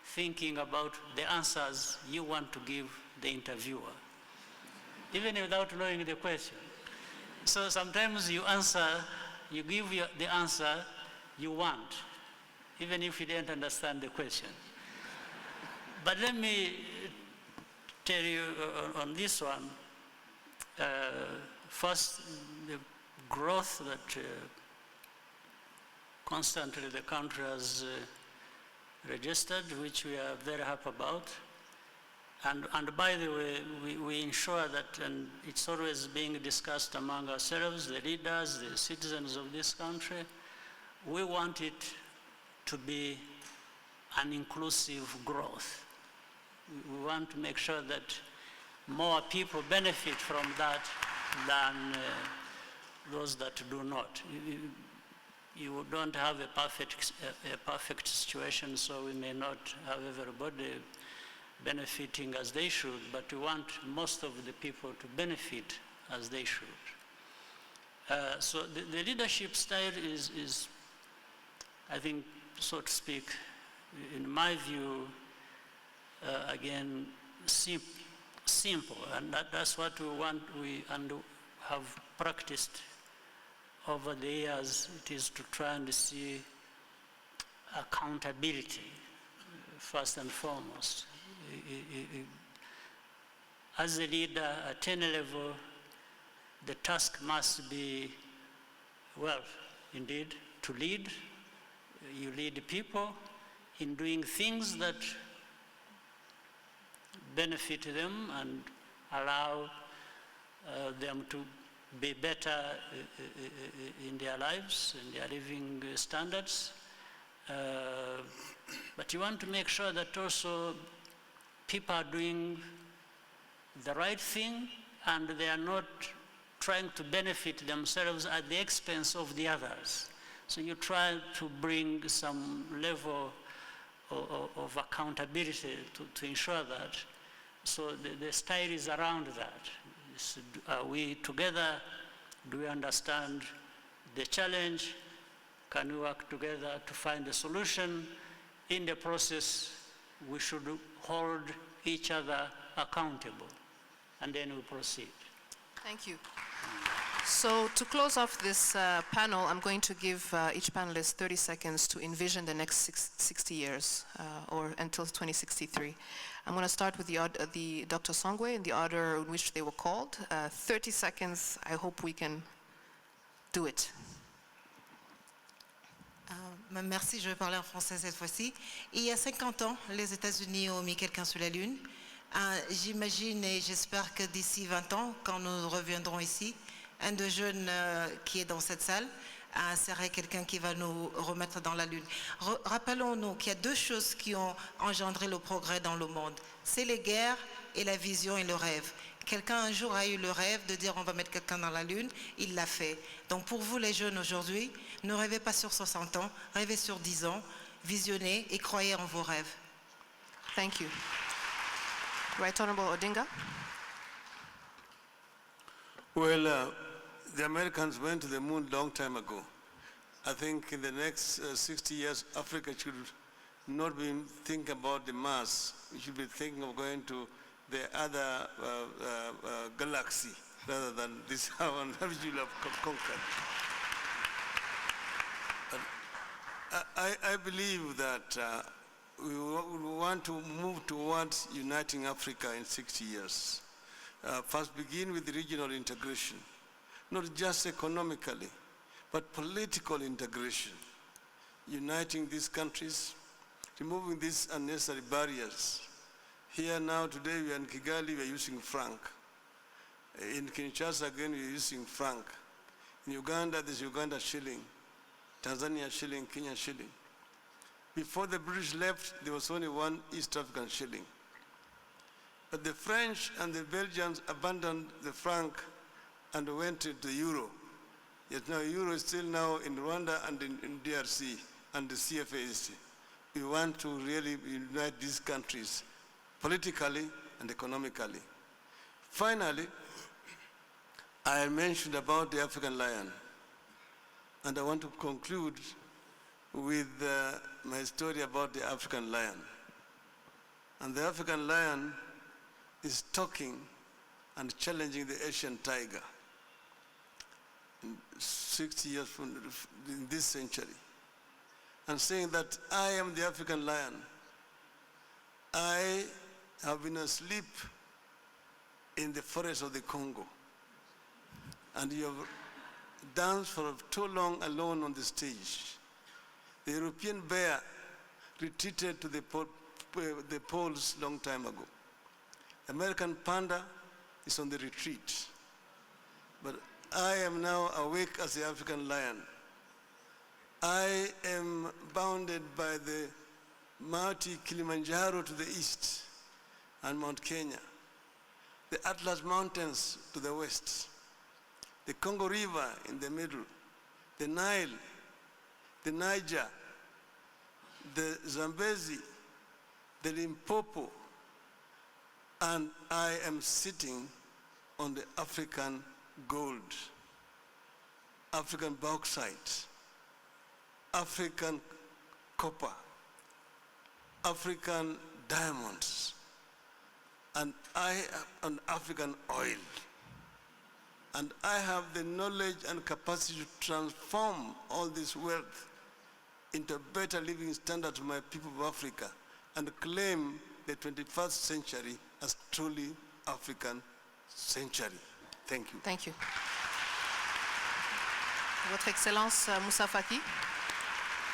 thinking about the answers you want to give the interviewer, even without knowing the question. So sometimes you give the answer you want, even if you didn't understand the question. But let me tell you on this one, first, the growth that constantly the country has registered, which we are very happy about. And by the way, we ensure that, and it's always being discussed among ourselves, the leaders, the citizens of this country, we want it to be an inclusive growth. We want to make sure that more people benefit from that than those that do not. You don't have a perfect situation, so we may not have everybody benefiting as they should, but we want most of the people to benefit as they should. So the leadership style is, I think, so to speak, in my view, again, simple, and that's what we want, and have practiced over the years. It is to try and see accountability first and foremost. As a leader at any level, the task must be, well, indeed, to lead. You lead people in doing things that benefit them and allow them to be better in their lives, in their living standards. But you want to make sure that also people are doing the right thing and they are not trying to benefit themselves at the expense of the others. So you try to bring some level of accountability to ensure that. So the style is around that. Are we together? Do we understand the challenge? Can we work together to find a solution? In the process, we should hold each other accountable, and then we proceed. Thank you. So to close off this panel, I'm going to give each panelist 30 seconds to envision the next 60 years, or until 2063. I'm going to start with the Dr. Songwe in the order in which they were called. 30 seconds, I hope we can do it. Merci, je vais parler en français cette fois-ci. Il y a 50 ans, les États-Unis ont mis quelqu'un sur la Lune. J'imagine et j'espère que d'ici 20 ans, quand nous reviendrons ici, un de jeunes qui est dans cette salle serait quelqu'un qui va nous remettre dans la Lune. Rappelons-nous qu'il y a deux choses qui ont engendré le progrès dans le monde. C'est les guerres et la vision et le rêve. Quelqu'un un jour a eu le rêve de dire on va mettre quelqu'un dans la Lune, il l'a fait. Donc pour vous les jeunes aujourd'hui, ne rêvez pas sur 60 ans, rêvez sur 10 ans, visionnez et croyez en vos rêves. Thank you. Right Honorable Odinga. Well, the Americans went to the moon a long time ago. I think in the next 60 years, Africa should not be thinking about the Mars. We should be thinking of going to the other galaxy rather than this one which you have conquered. I believe that we want to move towards uniting Africa in 60 years. First begin with regional integration, not just economically, but political integration, uniting these countries, removing these unnecessary barriers, Here now, today, we are in Kigali, we are using franc. In Kinshasa, again, we are using franc. In Uganda, there's Uganda shilling, Tanzania shilling, Kenya shilling. Before the British left, there was only one East African shilling. But the French and the Belgians abandoned the franc and went to the euro. Yet now euro is still now in Rwanda and in DRC and the CFA. We want to really unite these countries politically and economically. Finally, I mentioned about the African lion, and I want to conclude with my story about the African lion. And the African lion is talking and challenging the Asian tiger in 60 years from in this century, and saying that I am the African lion. I have been asleep in the forest of the Congo, and you have danced for too long alone on the stage. The European bear retreated to the poles long time ago. American panda is on the retreat. But I am now awake as the African lion. I am bounded by the mighty Kilimanjaro to the east and Mount Kenya, the Atlas Mountains to the west, the Congo River in the middle, the Nile, the Niger, the Zambezi, the Limpopo, and I am sitting on the African gold, African bauxite, African copper, African diamonds, and I am on African oil. And I have the knowledge and capacity to transform all this wealth into a better living standard to my people of Africa and claim the 21st century as truly African century. Thank you. Thank you. Votre Excellence Moussa Faki,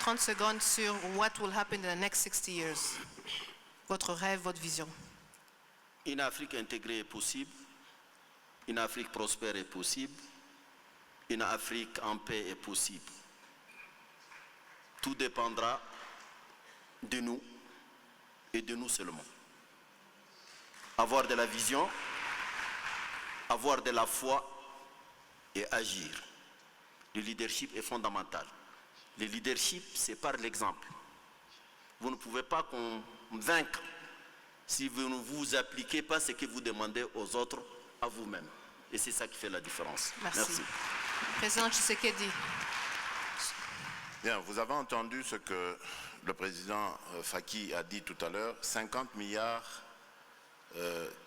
30 secondes sur what will happen in the next 60 years. Votre rêve, votre vision. Une Afrique intégrée est possible. Une Afrique prospère est possible. Une Afrique en paix est possible. Tout dépendra de nous et de nous seulement. Avoir de la vision, avoir de la foi et agir. Le leadership est fondamental. Le leadership, c'est par l'exemple. Vous ne pouvez pas convaincre si vous ne vous appliquez pas ce que vous demandez aux autres à vous-même. Et c'est ça qui fait la différence. Merci. Président Tshisekedi. Bien, vous avez entendu ce que le président Faki a dit tout à l'heure, 50 milliards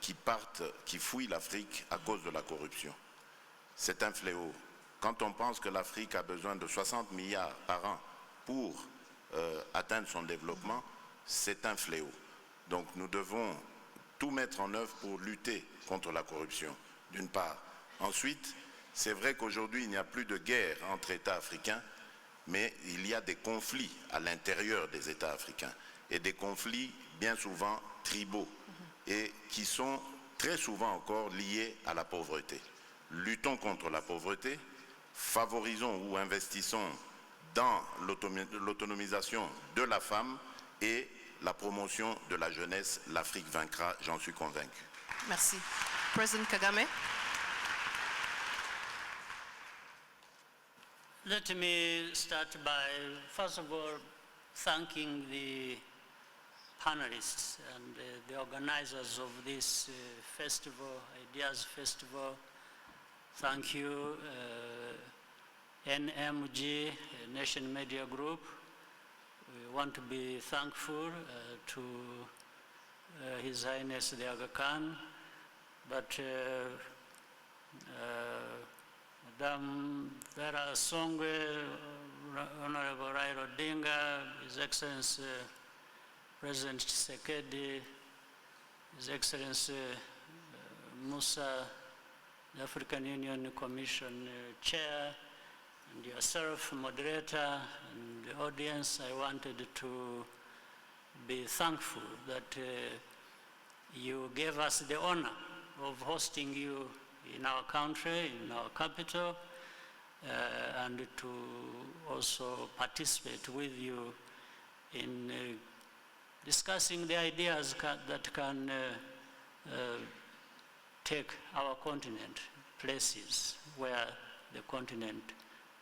qui fouillent l'Afrique à cause de la corruption. C'est un fléau. Quand on pense que l'Afrique a besoin de 60 milliards par an pour atteindre son développement, c'est un fléau. Donc nous devons tout mettre en œuvre pour lutter contre la corruption, d'une part. Ensuite, c'est vrai qu'aujourd'hui, il n'y a plus de guerre entre États africains, mais il y a des conflits à l'intérieur des États africains, et des conflits bien souvent tribaux, et qui sont très souvent encore liés à la pauvreté. Luttons contre la pauvreté, favorisons ou investissons dans l'autonomisation de la femme et la promotion de la jeunesse. L'Afrique vaincra, j'en suis convaincu. Merci. President Kagame. Let me start by, first of all, thanking the panelists and the organizers of this festival, Ideas Festival. Thank you, NMG, Nation Media Group. We want to be thankful to His Highness the Aga Khan, but Madame Vera Songwe, Honorable Raila Odinga, His Excellency President Tshisekedi, His Excellency Musa, the African Union Commission Chair, and yourself, moderator, and the audience. I wanted to be thankful that you gave us the honor of hosting you in our country, in our capital, and to also participate with you in discussing the ideas that can take our continent places where the continent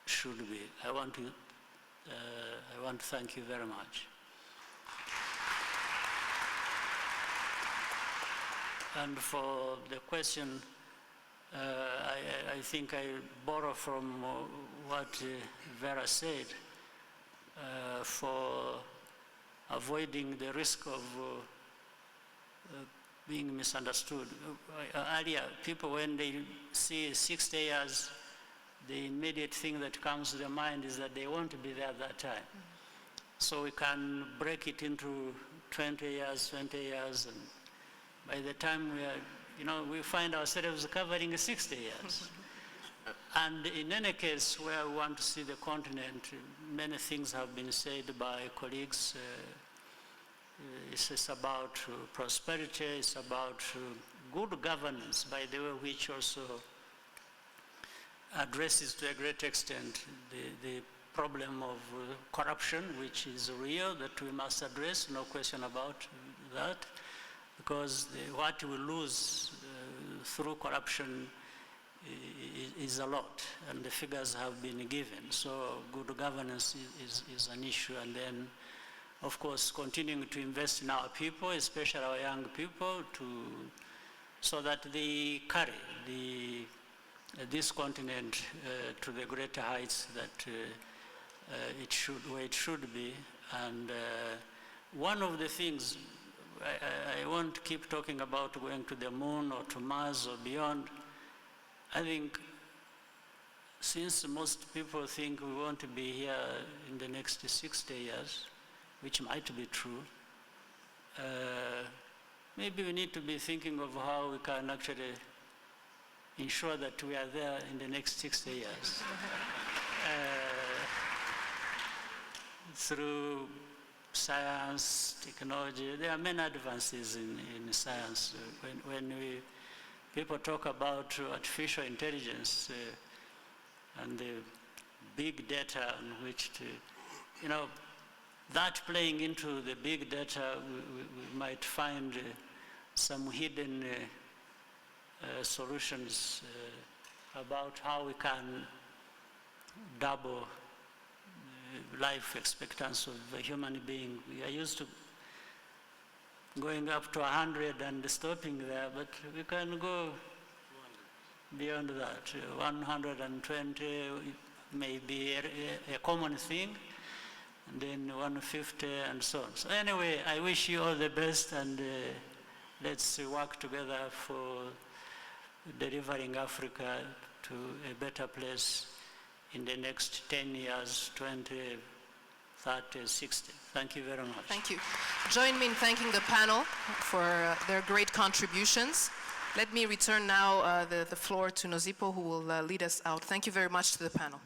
should be. I want to thank you very much. And for the question, I think I borrow from what Vera said, for avoiding the risk of being misunderstood. Earlier, people, when they see 60 years, the immediate thing that comes to their mind is that they want to be there at that time. So we can break it into 20 years, and by the time we find ourselves covering 60 years. And in any case, where we want to see the continent, many things have been said by colleagues. It's about prosperity, it's about good governance, by the way, which also addresses to a great extent the problem of corruption, which is real, that we must address, no question about that, because what we lose through corruption is a lot, and the figures have been given. So good governance is an issue, and then, of course, continuing to invest in our people, especially our young people, so that they carry this continent to the greater heights that where it should be. And one of the things, I won't keep talking about going to the moon or to Mars or beyond. I think since most people think we want to be here in the next 60 years, which might be true, maybe we need to be thinking of how we can actually ensure that we are there in the next 60 years. Through science, technology, there are many advances in science. When people talk about artificial intelligence and the big data on which to, that playing into the big data, we might find some hidden solutions about how we can double life expectancy of a human being. We are used to going up to 100 and stopping there, but we can go beyond that. 120 may be a common thing, and then 150 and so on. So anyway, I wish you all the best, and let's work together for delivering Africa to a better place in the next 10 years, 20, 30, 60. Thank you very much. Thank you. Join me in thanking the panel for their great contributions. Let me return now the floor to Nozipo, who will lead us out. Thank you very much to the panel.